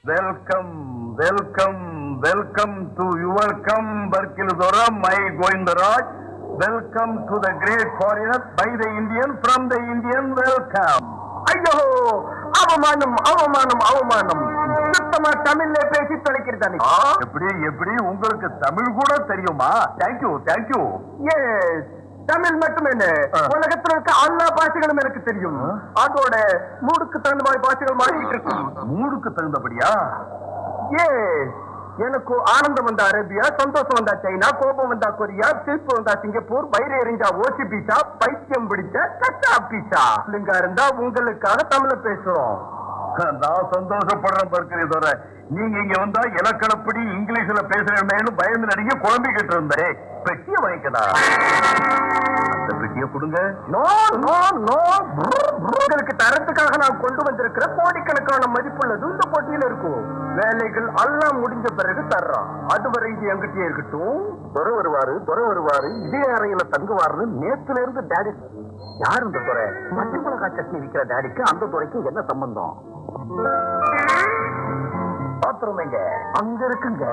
Welcome, welcome, welcome to your come, Barkilodora, my Govindaraj. Welcome to the great foreigner by the Indian, from the Indian, welcome. ஐயோ, அவமானம் அவமானம் அவமானம். சுத்தமா தமிழ்ல பேசி தொலைக்கிறதானே. எப்படி எப்படி உங்களுக்கு தமிழ் கூட தெரியுமா? Thank you thank you. எஸ், தமிழ் மட்டும் என்ன, உலகத்துல இருக்க எல்லா பாஷைகளும் எனக்கு தெரியும். அதோட மூடுக்கு தகுந்த மாதிரி பாஷைகள் மாறிட்டு இருக்கும். மூடுக்கு தகுந்தபடியா? எஸ், எனக்கு ஆனந்தம் வந்தா அரேபியா, சந்தோஷம் வந்தா சைனா, கோபம் வந்தா கொரியா, சிரிப்பு வந்தா சிங்கப்பூர், வயிறு எரிஞ்சா ஓசி பீஸா, பைத்தியம் பிடிச்ச கச்சா பீஸா. இல்லைங்க இருந்தா உங்களுக்காக தமிழ பேசுறோம். நான் சந்தோஷப்படுறேன் பர்கலிதோர. நீங்க இங்க வந்தா இலக்கணப்படி இங்கிலீஷ்ல பேசுறேன்னு பயந்து நடிக்க குழம்பிக்கிட்டு இருந்தேன். பெட்டிய வாங்கிக்கடா. அந்த பெட்டிய கொடுங்க. நோ நோ நோ, உங்களுக்கு தரத்துக்காக நான் கொண்டு வந்திருக்கிற கோடிக்கணக்கான மதிப்புள்ளது இந்த போட்டியில இருக்கும். வேலைகள் எல்லாம் முடிஞ்ச பிறகு தர்றான். அதுவரை இது எங்கிட்டே இருக்கட்டும். துறை வருவாரு இதே அறையில தங்குவாருன்னு நேத்துல இருந்து டாடி. யார் இந்த துறை? பச்சை மிளகாய் சட்னி விற்கிற டாடிக்கு அந்த துறைக்கு என்ன சம்பந்தம்? பாத்திரம் எங்க? அங்க இருக்குங்க.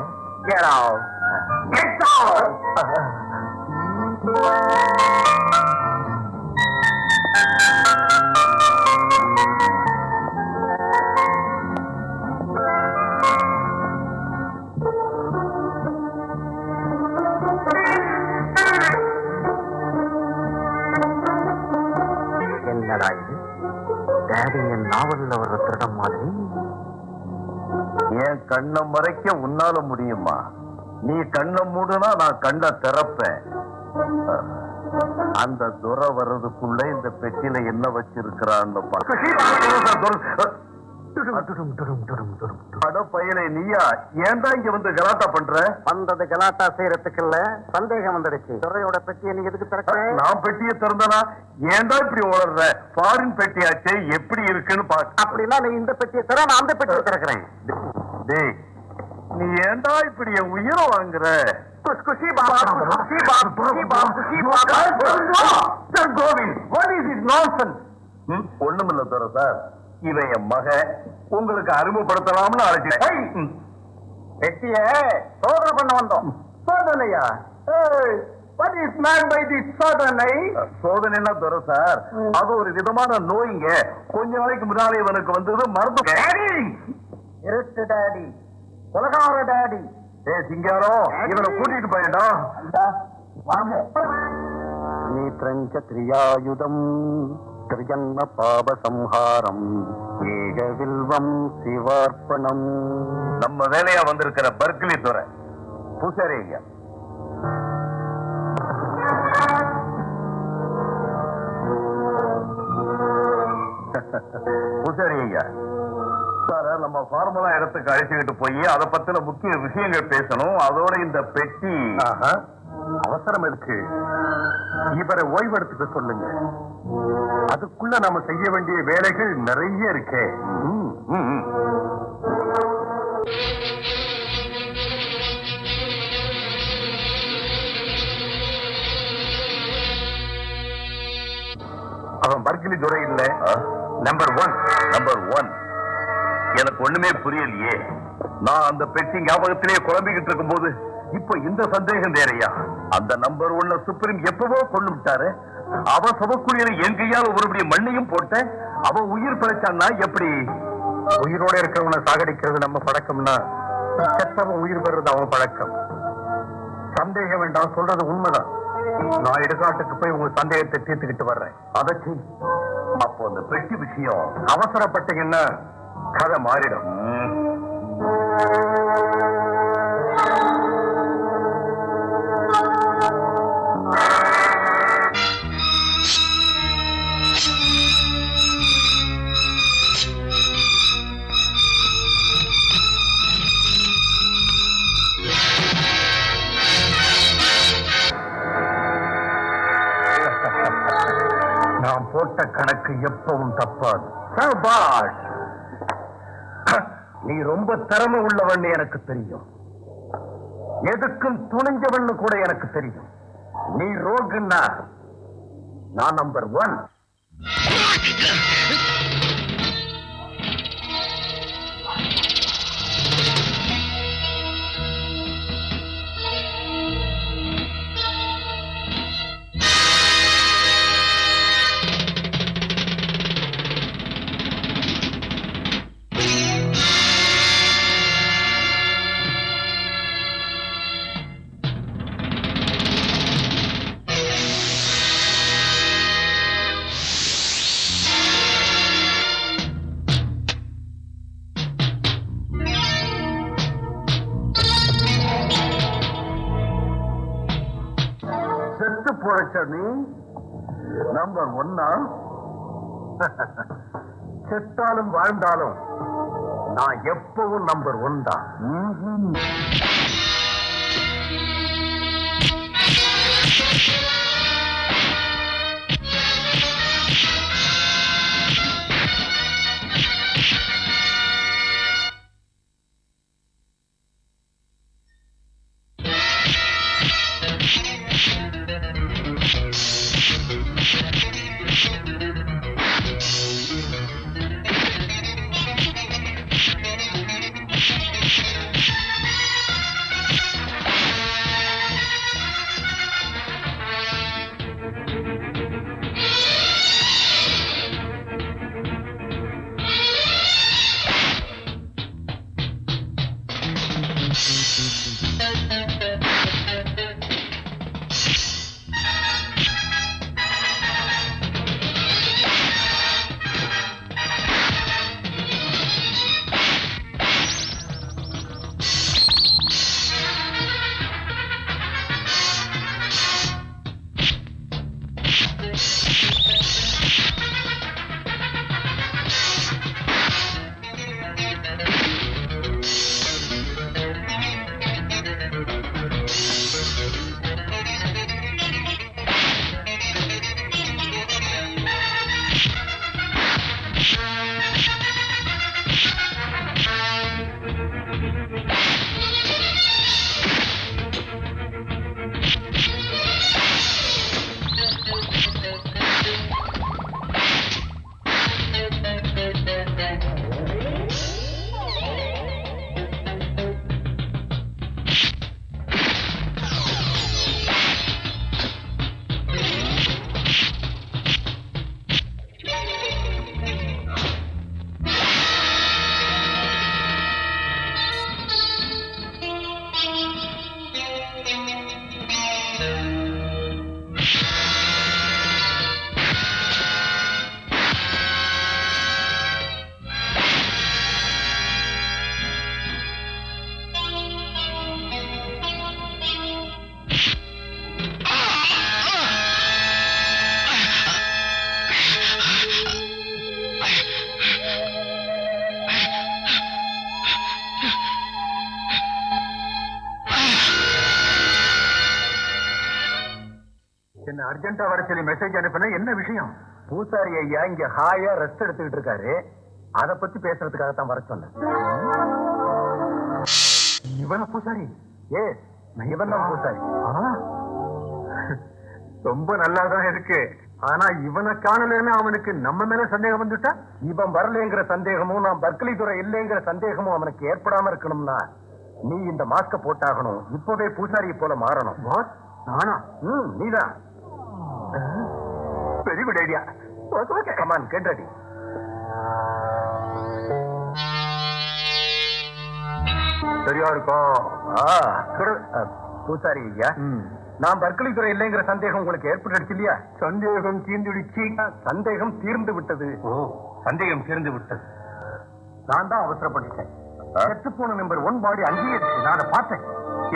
Get out. Get out. என்னடா இது? டாடி என் நாவல்ல வர்ற திருடம் மாதிரி. என் கண்ணை மறைக்க உன்னால முடியுமா? நீ கண்ணை மூடுனா நான் கண்ணை திறப்பேன். அந்த துறை வர்றதுக்குள்ள இந்த பெட்டியில என்ன வச்சிருக்கிறான்னு அட பையனை நீயா ஏன்டா இங்க வந்து கலாட்டா பண்ற? வந்தது கலாட்டா செய்யறதுக்கு இல்ல, சந்தேகம் வந்துடுச்சு. துறையோட பெட்டியை நீ எதுக்கு திறக்க? நான் பெட்டியை திறந்தனா ஏன்டா இப்படி உளர்ற? ஃபாரின் பெட்டியாச்சே, எப்படி இருக்குன்னு பாக்க. அப்படின்னா நீ இந்த பெட்டியை திற, நான் அந்த பெட்டியை திறக்கிறேன். டேய், நீ ஏன்டா இப்படி என் உயிரை வாங்குற? Khushi Baba, Khushi Baba, Khushi Baba, Khushi Baba. Sir Govind, what is this nonsense? ஒண்ணுமில்ல தர சார், இவன் என் மக, உங்களுக்கு அறிமுகப்படுத்தலாம்னு அழைச்சேன். பெட்டிய சோதனை பண்ண வந்தோம். சோதனையா? what is meant by this சோதனை? சோதனைன்னா தர சார், அது ஒரு விதமான நோய்ங்க. கொஞ்ச நாளைக்கு முன்னாலே இவனுக்கு வந்தது மருந்து. இருட்டு டாடி, உலகார டாடி. சிங்காரம், இவனை கூட்டிட்டு போயிடா. த்ரியாயுதம் திரியன்ன பாப சம்ஹாரம் ஏகவில்வம் சிவார்ப்பணம். நம்ம வேலையா வந்திருக்கிற பர்க்லி துறை பூசாரி ஐயா. பூசாரி ஐயா சார், நம்ம ஃபார்முலா இடத்துக்கு அழைச்சுக்கிட்டு போய் அதை பத்தின முக்கிய விஷயங்கள் பேசணும். அதோட இந்த பெட்டி. அவசரம் இருக்கு, இவரை ஓய்வெடுத்துக்க சொல்லுங்க. அதுக்குள்ள நாம செய்ய வேண்டிய வேலைகள் நிறைய இருக்கே. அவன் பர்கிலி துறை இல்ல, நம்பர் ஒன். எனக்கு ஒண்ணுமே புரியலையே. நான் அந்த பெட்டி ஞாபகத்திலேயே குழம்பிக்கிட்டு இருக்கும் போது இப்ப இந்த சந்தேகம் வேறையா? அந்த நம்பர் 1 சுப்ரீம் எப்பவோ கொண்டு விட்டாரு. அவன் சபக்குழியில என் கையால ஒருபடி மண்ணையும் போட்ட அவன் உயிர் பிழைச்சான்னா எப்படி? உயிரோட இருக்கிறவனை சாகடிக்கிறது நம்ம பழக்கம்னா, செத்தவன் உயிர் பெறுறது அவன் பழக்கம். சந்தேகம் வேண்டாம், சொல்றது உண்மைதான். நான் இடுகாட்டுக்கு போய் உங்க சந்தேகத்தை தீர்த்துக்கிட்டு வர்றேன். அதை செய். அப்போ அந்த பெட்டி விஷயம் அவசரப்பட்டீங்கன்னா கதை மாறிடும். நான் போட்ட கணக்கு எப்பவும் தப்பாது. சபாஷ், நீ ரொம்ப திறமை உள்ளவன் எனக்கு தெரியும். எதுக்கும் துணிஞ்சவன் கூட எனக்கு தெரியும். நீ ரோகுன்னா நான் நம்பர் 1. செத்து போறச்ச நீ நம்பர் 1. செத்தாலும் வாழ்ந்தாலும் நான் எப்பவும் நம்பர் 1 தான். என்ன அர்ஜென்ட்டா வர சொல்லி மெசேஜ் அனுப்பின என்ன விஷயம்? பூசாரி ஐயா இங்க ஹாயா ரெஸ்ட் எடுத்துக்கிட்டு இருக்காரு. அத பத்தி பேசுறதுக்காகத்தான் வர சொன்னேன். இவன பூசாரி? ஏ இவன் தான் பூசாரி. ரொம்ப நல்லாதான் இருக்கு. ஆனா இவனை காணலன்னு அவனுக்கு நம்ம மேல சந்தேகம் வந்துட்டா? இவன் வரலங்கிற சந்தேகமும் நான் பர்க்லி துறை இல்லைங்கிற சந்தேகமும் அவனுக்கு ஏற்படாம இருக்கணும்னா நீ இந்த மாஸ்க போட்டாகணும். இப்பவே பூசாரி போல மாறணும். நானா? நீதான். Very good idea. Come on, get ready. சரியா இருக்கும். பூசாரி ஐயா, நான் பர்க்லி துறை இல்லைங்கிற சந்தேகம் உங்களுக்கு ஏற்பட்டுடுச்சு இல்லையா? சந்தேகம் தீர்ந்துடுச்சு. சந்தேகம் தீர்ந்து விட்டது. சந்தேகம் தீர்ந்து விட்டது. நான் தான் அவசரப்பட்டுட்டேன். செத்து போன நம்பர் 1 பாடி அங்கேயிருக்கு. நான் அதை பார்த்தேன்.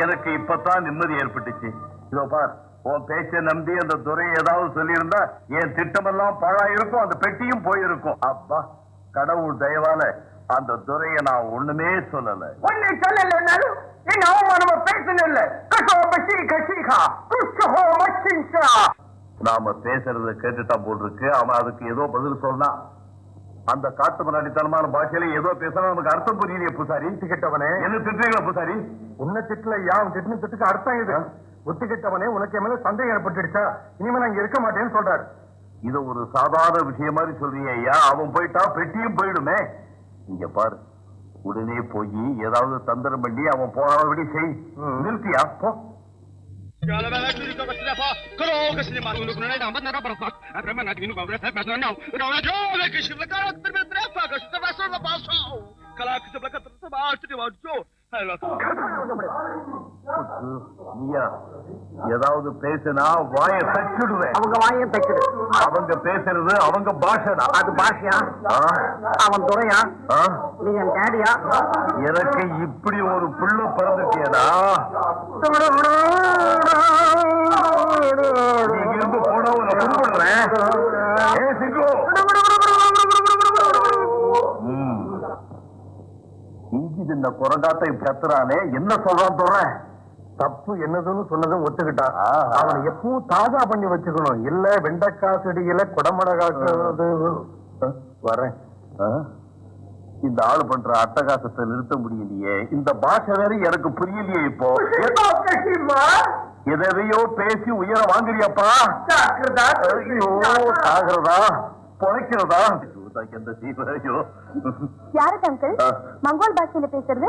எனக்கு இப்பதான் நிம்மதி ஏற்பட்டுச்சு. இதோ பார், உன் பேச்சை நம்பி அந்த துறை ஏதாவது சொல்லியிருந்தா என் திட்டமெல்லாம் பாழாயிருக்கும், அந்த பெட்டியும் போயிருக்கும். அப்பா, கடவுள் தயவால அந்த துறையை நான் ஒண்ணுமே சொல்லல. ஒண்ணு சொல்லலன்னாலும் என்ன அவமானமா பேசல. நாம பேசுறத கேட்டுட்டா போட்டிருக்கு. அவன் அதுக்கு ஏதோ பதில் சொன்னான். அந்த காட்டு முன்னாடித்தனமான பாஷையில ஏதோ பேசினா நமக்கு அர்த்தம் புரியலையே பூசாரி. திட்டவனே, என்ன திட்டுறீங்களா பூசாரி? உன்ன திட்டுல யாவும் திட்டு திட்டுக்கு அர்த்தம் இது. ஒத்துக்கிட்டவனே, உனக்கு மேல சந்தேகம் ஏற்பட்டுடுச்சா? இனிமே நான் இங்க இருக்க மாட்டேன்னு சொல்றாரு. இது ஒரு சாதாரண விஷயம் மாதிரி சொல்றீங்க ஐயா. அவன் போயிட்டா பெட்டியும் போயிடுமே. இங்க பாரு, உடனே போய் ஏதாவது தந்திரம் பண்ணி அவன் போனபடி செய். நிறுத்தியா போ. ஏதாவது பேசினா வாய தச்சுடுவேன். அவங்க வாயை தைக்குது. அவங்க பேசுறது அவங்க பாஷைடா. அது பாஷையா? அவன் துறையா? நீ என் டேடியா? எனக்கு இப்படி ஒரு புள்ள பிறந்துட்டியடா. நீங்க இருந்து போனா உன்னை கும்பிடுறேன். இஞ்சி தின்ன குரங்காத்தை கத்துறானே, என்ன சொல்றான் சொல்றேன்? தப்பு என்னதுன்னு சொன்னதும் ஒத்துக்கிட்டான். அவனை எப்பவும் தாஜா பண்ணி வச்சுக்கணும். இல்ல வெண்டைக்காய் செடியில குடமிளகாக்கு வரேன். இந்த ஆளு பண்ற அட்டகாசத்தை நிறுத்த முடியலையே. இந்த பாஷை வேற எனக்கு புரியலையே. இப்போ எதையோ பேசி உயர வாங்குறியப்பா. சாகிறதா பொழைக்கிறதா? யாருக்கு அங்கிள் மங்கோல் பாஷையில பேசுறது?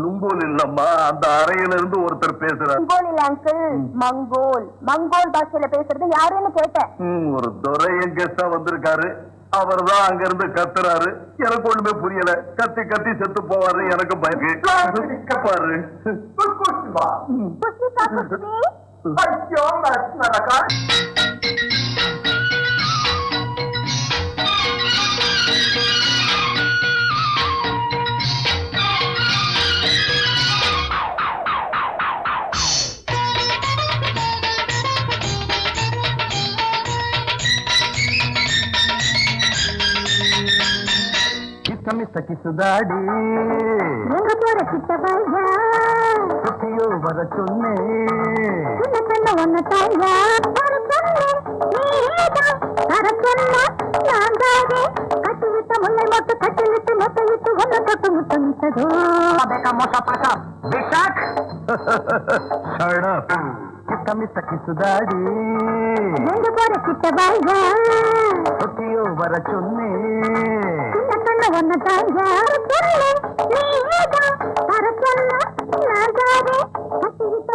லுங்கோல் இல்லம்மா, அந்த அறையில இருந்து ஒருத்தர் பேசுறார். மங்கோல் இல்ல அங்கிள், மங்கோல். மங்கோல் பாஷையில பேசுறது யாருன்னு கேட்டேன். ஒரு துறை கெஸ்டா வந்திருக்காரு. அவர் தான் அங்க இருந்து கத்துறாரு. எனக்கு ஒண்ணுமே புரியல. கத்தி கத்தி செத்து போவாரு. எனக்கு பயக்கு பாரு. கிசுதாடி எங்க போற கிட்ட பாயா சுத்தியோ வர சொன்னே சின்ன சின்ன ஒன்ன தாயா கட்டி விட்ட முல்லை மொட்டு கட்டி விட்டு மொத்த விட்டு ஒன்ன தொட்டு முத்தமிட்டதோ மோசா பாஷா விஷாக் கிசுதாடி எங்க போற கிட்ட பாயா சுத்தியோ வர சொன்னே சின்ன சின்ன ஒன்ன தாயா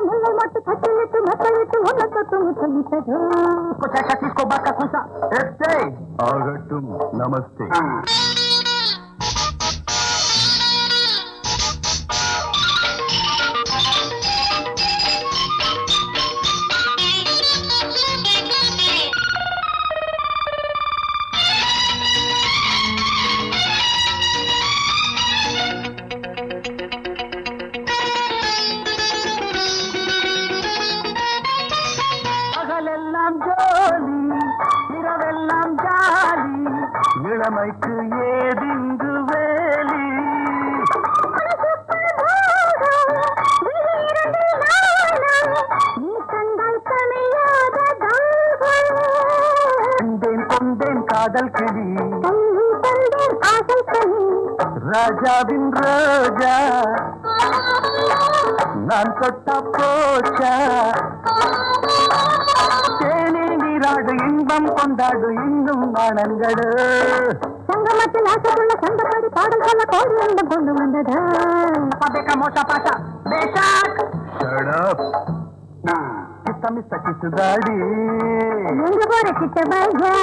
முல்லை மொட்டு கட்டி விட்டு மொத்த விட்டு ஒன்ன தொட்டு முத்தமிட்டதோ ஆகட்டும். நமஸ்தே. பகலெல்லாம் ஜோலி, இரவெல்லாம் ஜாலி, இளமைக்கு ஏதிங்கு வேலி. நீ கண்டால் கமையாத காதல் கிளி ராஜாவின் ரோஜா நான் தொட்டா போச்சா தேனி நீராடு இன்பம் கொண்டாடு இன்னும் நாணங்களு சங்கமத்தில் ஆசைக்குள்ள சந்தப்படி பாடல் சொல்ல கோடி எண்ணம் கொண்டு வந்தது மோசா பாஷா பேஷாக் கிஸ்ஸ கிசுதாடி எங்க போற கிட்ட பையா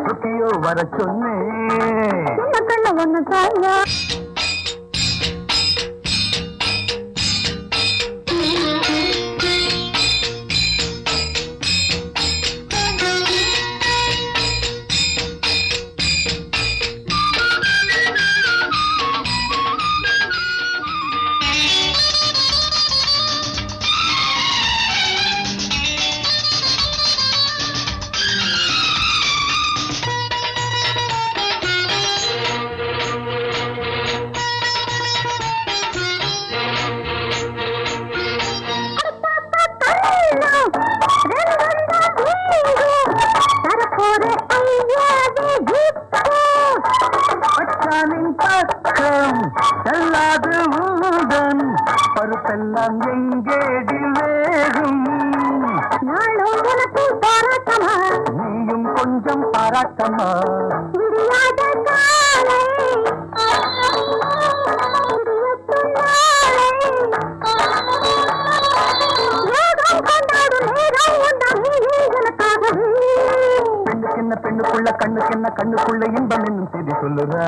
சுத்தியோ வர சொன்னேன் சின்ன கண்ண ஒண்ணு தாயா பக்கம் செல்லாது ஊதன் பருப்பெல்லாம் எங்கேடி வேகும் நாளும் உனக்கு போராட்டமா நீயும் கொஞ்சம் பாராட்டமா விடியாத காலை பெண்ணுக்குள்ள கண்ணுக்கென்ன கண்ணுக்குள்ள இன்பம் என்னும் செய்தி சொல்லுறா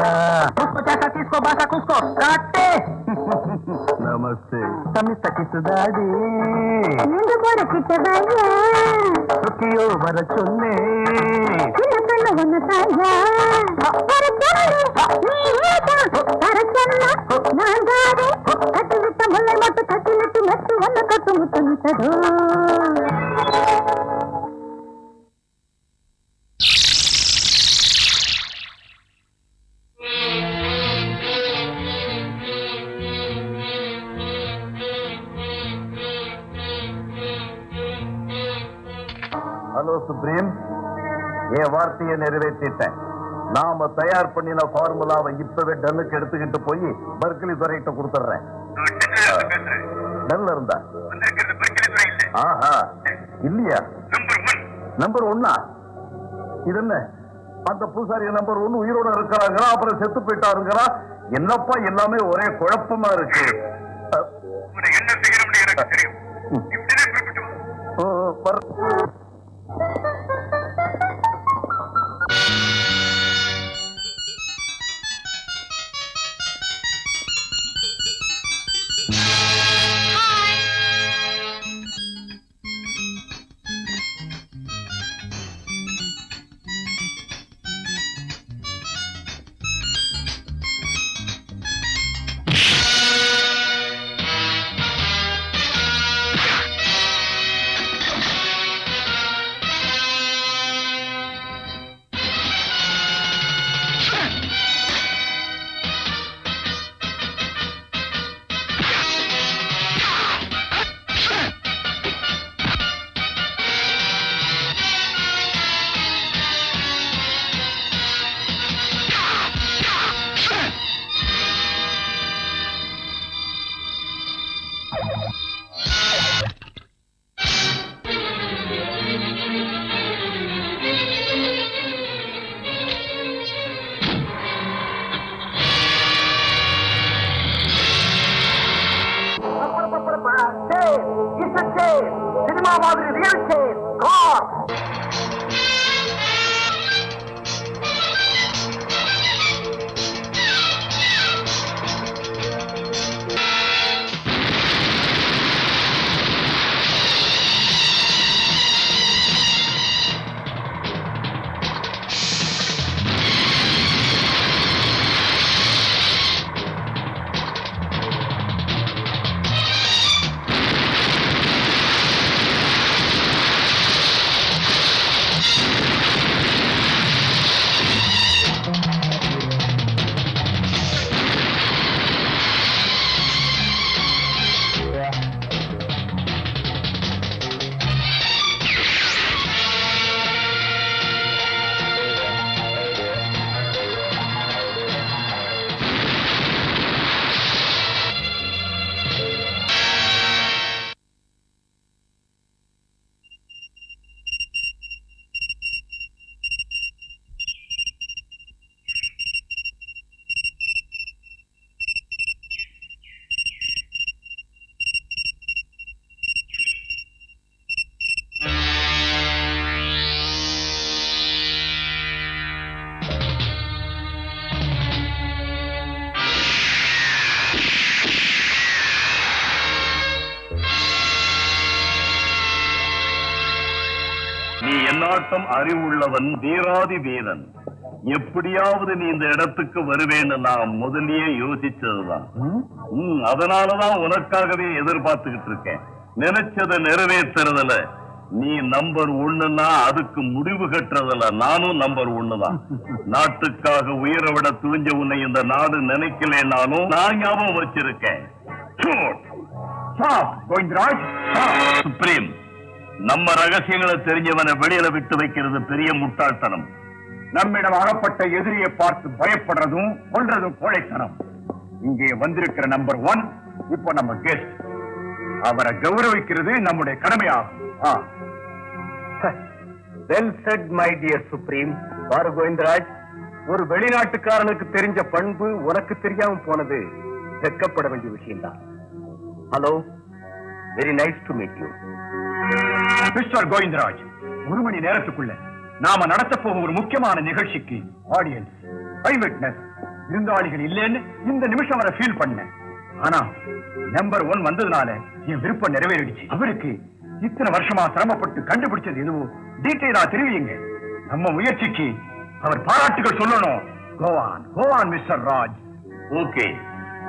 நமஸ்தே தமிழ் தக்கிசுதாடி எங்க போற கிட்ட பையா சுக்கியோ வர சொன்னே சின்ன கண்ண ஒண்ணு தாயா கட்டுவிட்ட முல்லை மட்டும் கட்டிலிட்டு மெட்டு ஒண்ணு கட்டு முத்து முட்டதோ ஹலோ சுப்ரீம், என் வார்த்தையை நிறைவேற்றிட்டேன். நாம தயார் பண்ணின ஃபார்முலாவை இப்பவே டல்லுக்கு எடுத்துக்கிட்டு போய் பர்கிலி துறைகிட்ட கொடுத்துட்றேன். டல் இருந்தா ஆஹா இல்லையா? நம்பர் 1 இது என்ன? அந்த பூசாரி நம்பர் 1 உயிரோட இருக்கிறாங்களா, அப்புறம் செத்து போயிட்டாருங்களா? என்னப்பா எல்லாமே ஒரே குழப்பமா இருக்கு. என்ன செய்யணும்னு எனக்கு தெரியும். நீ என்னாட்டம் அறிவுள்ளவன், வீராதி வீரன். எப்படியாவது நீ இந்த இடத்துக்கு வருவேன்னு நான் முதல்லயே யோசிச்சதுதான். அதனாலதான் உனக்காகவே எதிர்பார்த்துக்கிட்டு இருக்கேன். நினைச்சதை நிறைவேற்றுறதுல நீ நம்பர் 1ன்னா அதுக்கு முடிவு கட்டுறதுல நானும் நம்பர் 1 தான். நாட்டுக்காக உயிரை விட துணிஞ்ச உன்னை இந்த நாடு நினைக்கலனாலும் நான் ஞாபகம் வச்சிருக்கேன். சுப்ரீம், நம்ம ரகசியங்களை தெரிஞ்சவனை வெளியில விட்டு வைக்கிறது பெரிய முட்டாள்தனம். நம்மிடம் அகப்பட்ட எதிரியை பார்த்து பயப்படுறதும் கொள்றதும் கோழைத்தனம். இங்கே வந்திருக்கிற நம்பர் 1 இப்போ நம்ம கெஸ்ட். அவரை கௌரவிக்கிறது நம்முடைய கடமையாகும். Well set my dear supreme. பாரு கோவிந்தராஜ், ஒரு வெளிநாட்டுக்காரனுக்கு தெரிஞ்ச பண்பு உனக்கு தெரியாம போனது வெட்கப்பட வேண்டிய விஷயம்தான். Hello, very nice to meet you. Mister Govindaraj, 1 மணி நேரத்துக்குள்ள நாம நடத்த போகும் ஒரு முக்கியமான நிகழ்ச்சிக்கு ஆடியன்ஸ், ஐ விட்னஸ், விருந்தாளிகள் இல்லைன்னு இந்த நிமிஷம் வரை ஃபீல் பண்ணேன். ஆனா நம்பர் 1 வந்ததுனால என் விருப்பம் நிறைவேறிடுச்சு. அவருக்கு இத்தனை வருஷமா சிரமப்பட்டு கண்டுபிடிச்சது எதுவோ டீட்டெயிலா தெரிவிங்க. நம்ம முயற்சிக்கு அவர் பாராட்டுகள் சொல்லணும். Go on mister Raj. Okay,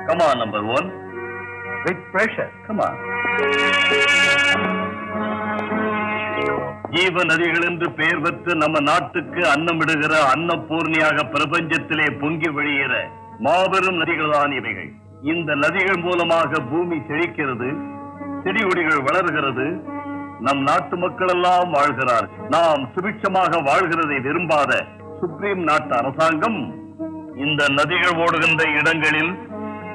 come on number 1. With pressure, come on. ஜீவ நதிகள் என்று பெயர் பெற்று நம்ம நாட்டுக்கு அன்னமிடுகிற அன்னபூர்ணியாக பிரபஞ்சத்திலே பொங்கி வெளியேற மாபெரும் நதிகள் தான் இவைகள். இந்த நதிகள் மூலமாக பூமி செழிக்கிறது, செடி கொடிகள் வளர்கிறது, நம் நாட்டு மக்கள் எல்லாம் வாழ்கிறார்கள். நாம் சுபிட்சமாக வாழ்கிறதை விரும்பாத சுப்ரீம் நாட்டு அரசாங்கம் இந்த நதிகள் ஓடுகின்ற இடங்களில்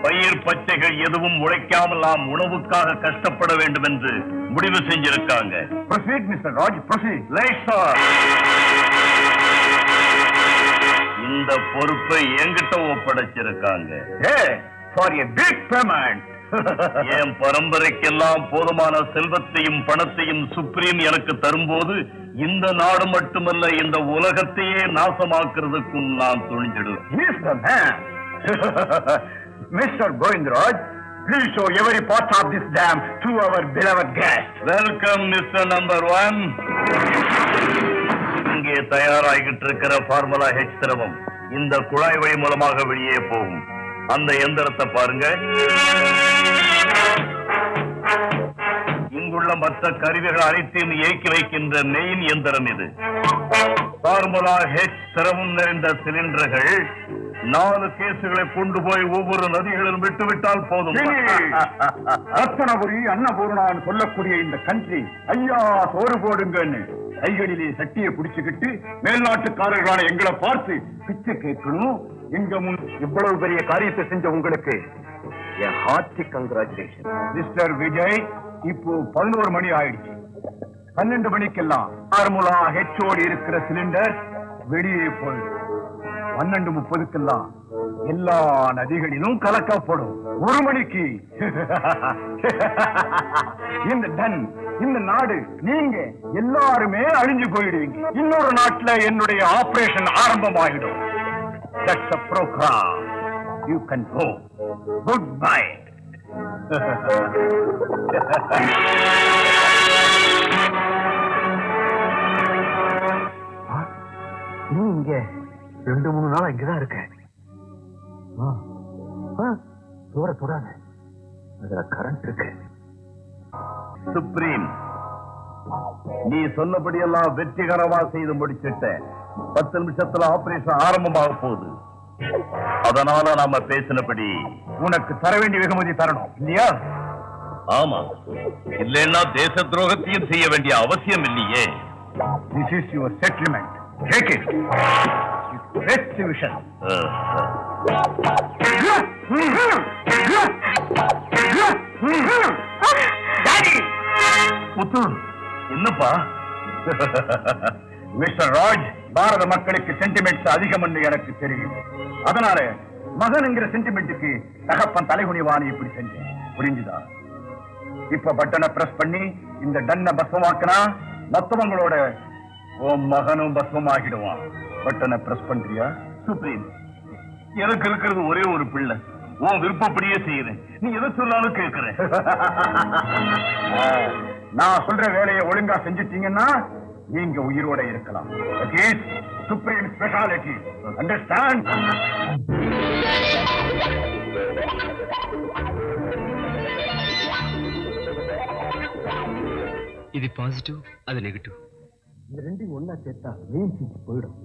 பயிர் பச்சைகள் எதுவும் உழைக்காமல் நாம் உணவுக்காக கஷ்டப்பட வேண்டும் என்று முடிவு செஞ்சிருக்காங்க. இந்த பொறுப்பை என்கிட்ட ஒப்படைச்சிருக்காங்க. என் பரம்பரைக்கெல்லாம் போதுமான செல்வத்தையும் பணத்தையும் சுப்ரீம் எனக்கு தரும்போது இந்த நாடு மட்டுமல்ல இந்த உலகத்தையே நாசமாக்குறதுக்கும் நான் துணிஞ்சிடுவேன். Mr. Govindraj, please show every part of this dam to our beloved guest. Welcome, Mr. Number 1. இங்கே தயாராகிட்டு இருக்கிற ஃபார்முலா H திரவம் இந்த குழாய் வழி மூலமாக வெளியே போகும். அந்த எந்திரத்தை பாருங்க. இங்குள்ள மற்ற கருவிகள் அனைத்தையும் இயக்கி வைக்கின்ற மெயின் எந்திரம் இது. ஃபார்முலா H திரவம் நிறைந்த சிலிண்டர்கள் 4 கேசுகளை கொண்டு போய் ஒவ்வொரு நதிகளிலும் விட்டுவிட்டால் போதும். ரத்னபுரி அன்னபூர்ணான்னு சொல்லக்கூடிய இந்த கண்ட்ரி ஐயா சோறு போடுங்கன்னு கைகளிலே சட்டியை பிடிச்சுக்கிட்டு மேல்நாட்டுக்காரர்களான எங்களை பார்த்து பிச்சை கேட்கணும். எங்க முன் இவ்வளவு பெரிய காரியத்தை செஞ்ச உங்களுக்கு என் ஹார்ட்டி கங்க்ராச்சுலேஷன். மிஸ்டர் விஜய், இப்போ 11 மணி ஆயிடுச்சு. 12 மணிக்கெல்லாம் ஃபார்முலா ஹெச்சோடு இருக்கிற சிலிண்டர் வெளியே போயிடும். 12:30க்கெல்லாம் எல்லா நதிகளிலும் கலக்கப்படும். 1 மணிக்கு இந்த டன், இந்த நாடு, நீங்க எல்லாருமே அழிஞ்சு போயிடுவீங்க. இன்னொரு நாட்டுல என்னுடைய operation ஆரம்பமாகிடும். That's a program. You can go. Goodbye. நீ இங்க 2-3 நாள் இங்கதான் இருக்க. தூர தொடாத, அதுல கரண்ட் இருக்கு. சுப்ரீம், நீ சொன்னபடியெல்லாம் வெற்றிகரமா செய்து முடிச்சிட்ட. 10 நிமிஷத்துல ஆபரேஷன் ஆரம்பமாக போகுது. அதனால நாம பேசினபடி உனக்கு தர வேண்டிய வெகுமதி தரணும் இல்லையா? ஆமா, இல்லைன்னா தேச துரோகத்தையும் செய்ய வேண்டிய அவசியம் இல்லையே. This is your settlement. Take it. Restitution. முத்து, என்னப்பா? மிஸ்டர் ராஜ், பாரத மக்களுக்கு சென்டிமெண்ட்ஸ் அதிகம் என்று எனக்கு தெரியும். அதனால மகன் என்கிற சென்டிமெண்ட்டுக்கு தகப்பன் தலைகுனிவானி இப்படி செஞ்சேன். புரிஞ்சுதா? இப்ப பட்டனை பிரஸ் பண்ணி இந்த டன்னை பஸ்வமாக்கினா மத்தவங்களோட உன் மகனும் பஸ்வமாகிடுவான். பட்டனை பிரஸ் பண்றியா? சுப்ரீம், எனக்கு இருக்கிறது ஒரே ஒரு பிள்ளை. உன் விருப்பப்படியே செய்யறேன். நீ எதை சொன்னாலும் கேட்கிறேன். நான் சொல்ற வேலையை ஒழுங்கா செஞ்சுட்டீங்கன்னா நீங்க உயிரோட இருக்கலாம். Supreme speciality. அண்டர்ஸ்டாண்ட்? இது பாசிட்டிவ், அது நெகட்டிவ். இந்த ரெண்டையும் ஒன்னா சேர்த்தா மெயின் சீட் போயிடும்.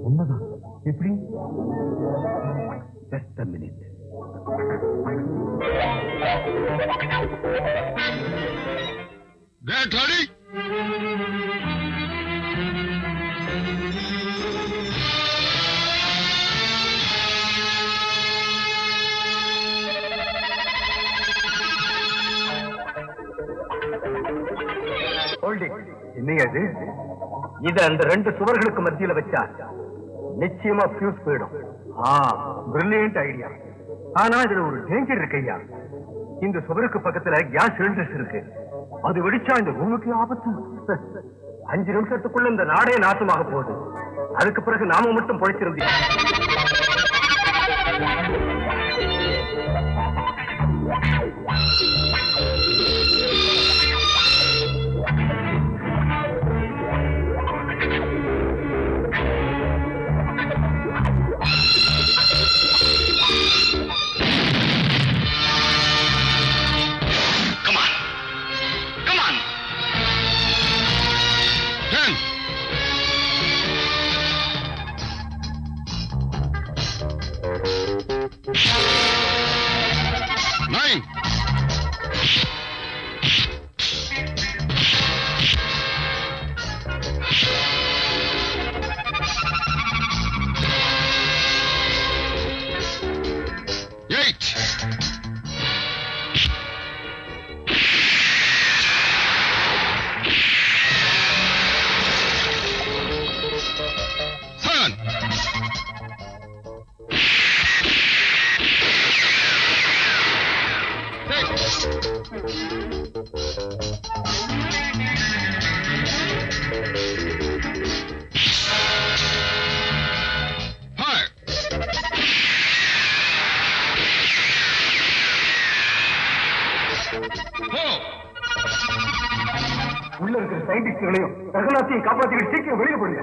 உண்மைதான். எப்படி? Just a minute. Get ready. என்னையா இது? இத அந்த ரெண்டு சுவர்களுக்கு மத்தியில வச்சா நிச்சயமா ஃபியூஸ் போயிடும். Brilliant idea. ஆனா இதுல ஒரு டேஞ்சர் இருக்கு ஐயா. இந்த சுவருக்கு பக்கத்துல கேஸ் சிலிண்டர்ஸ் இருக்கு. அது வெடிச்சா இந்த ரூமுக்கு ஆபத்து. 5 நிமிஷத்துக்குள்ள இந்த நாடே நாசமாக போகுது. அதுக்கு பிறகு நாம மட்டும் பொழைச்சிருந்தோம். உள்ள இருக்கிற சயின்டிஸ்ட்களையும் ரகுநாத்தையும் காப்பாத்திக்கிட்டு சீக்கிரம் வெளியே போடுங்க.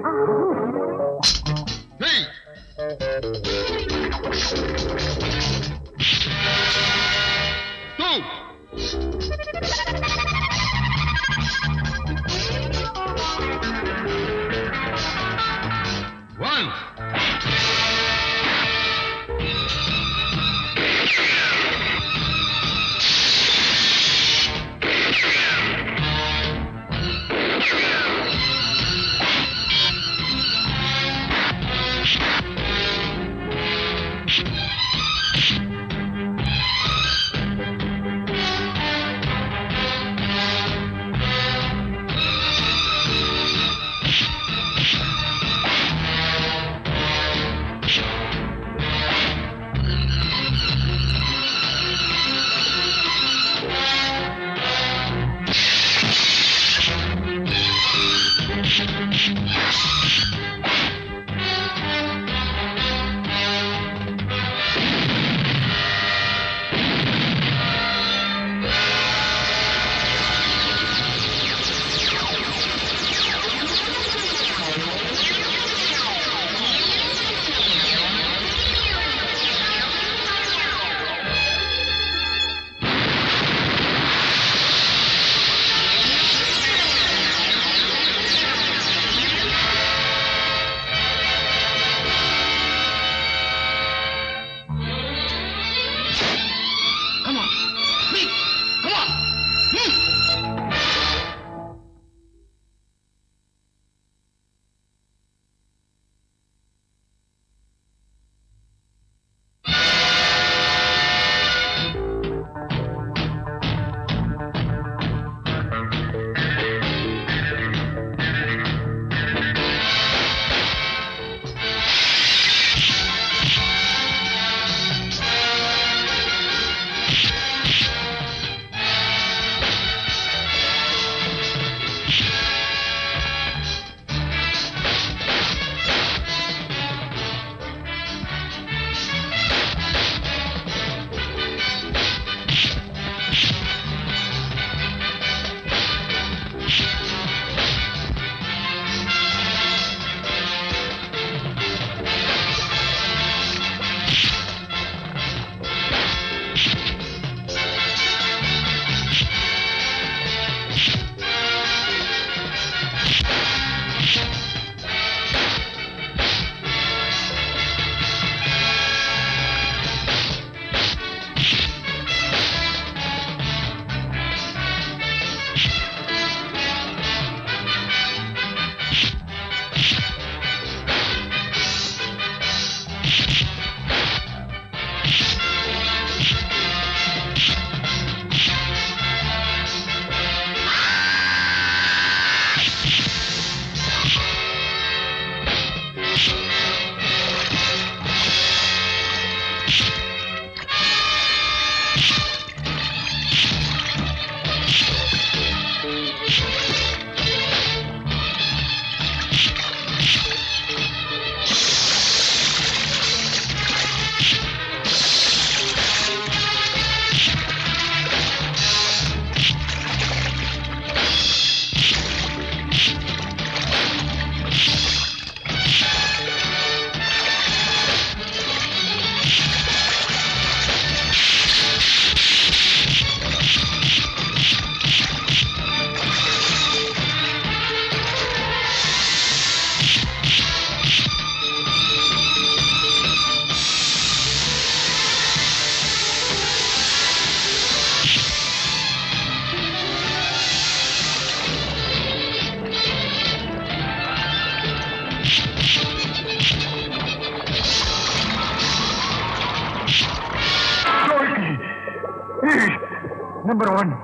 நம்பர் 1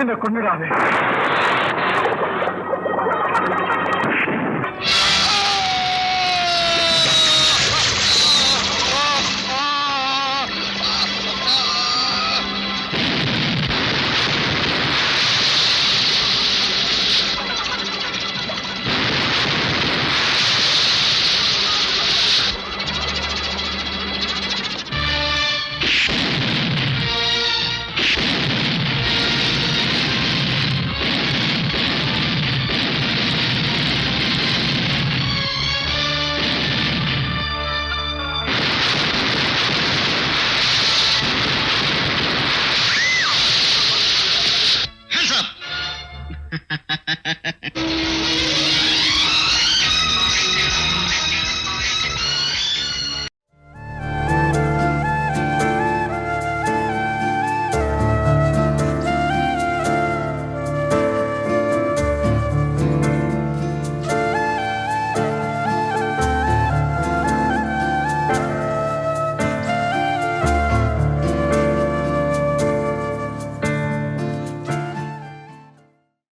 என்ன கொண்டுடாது.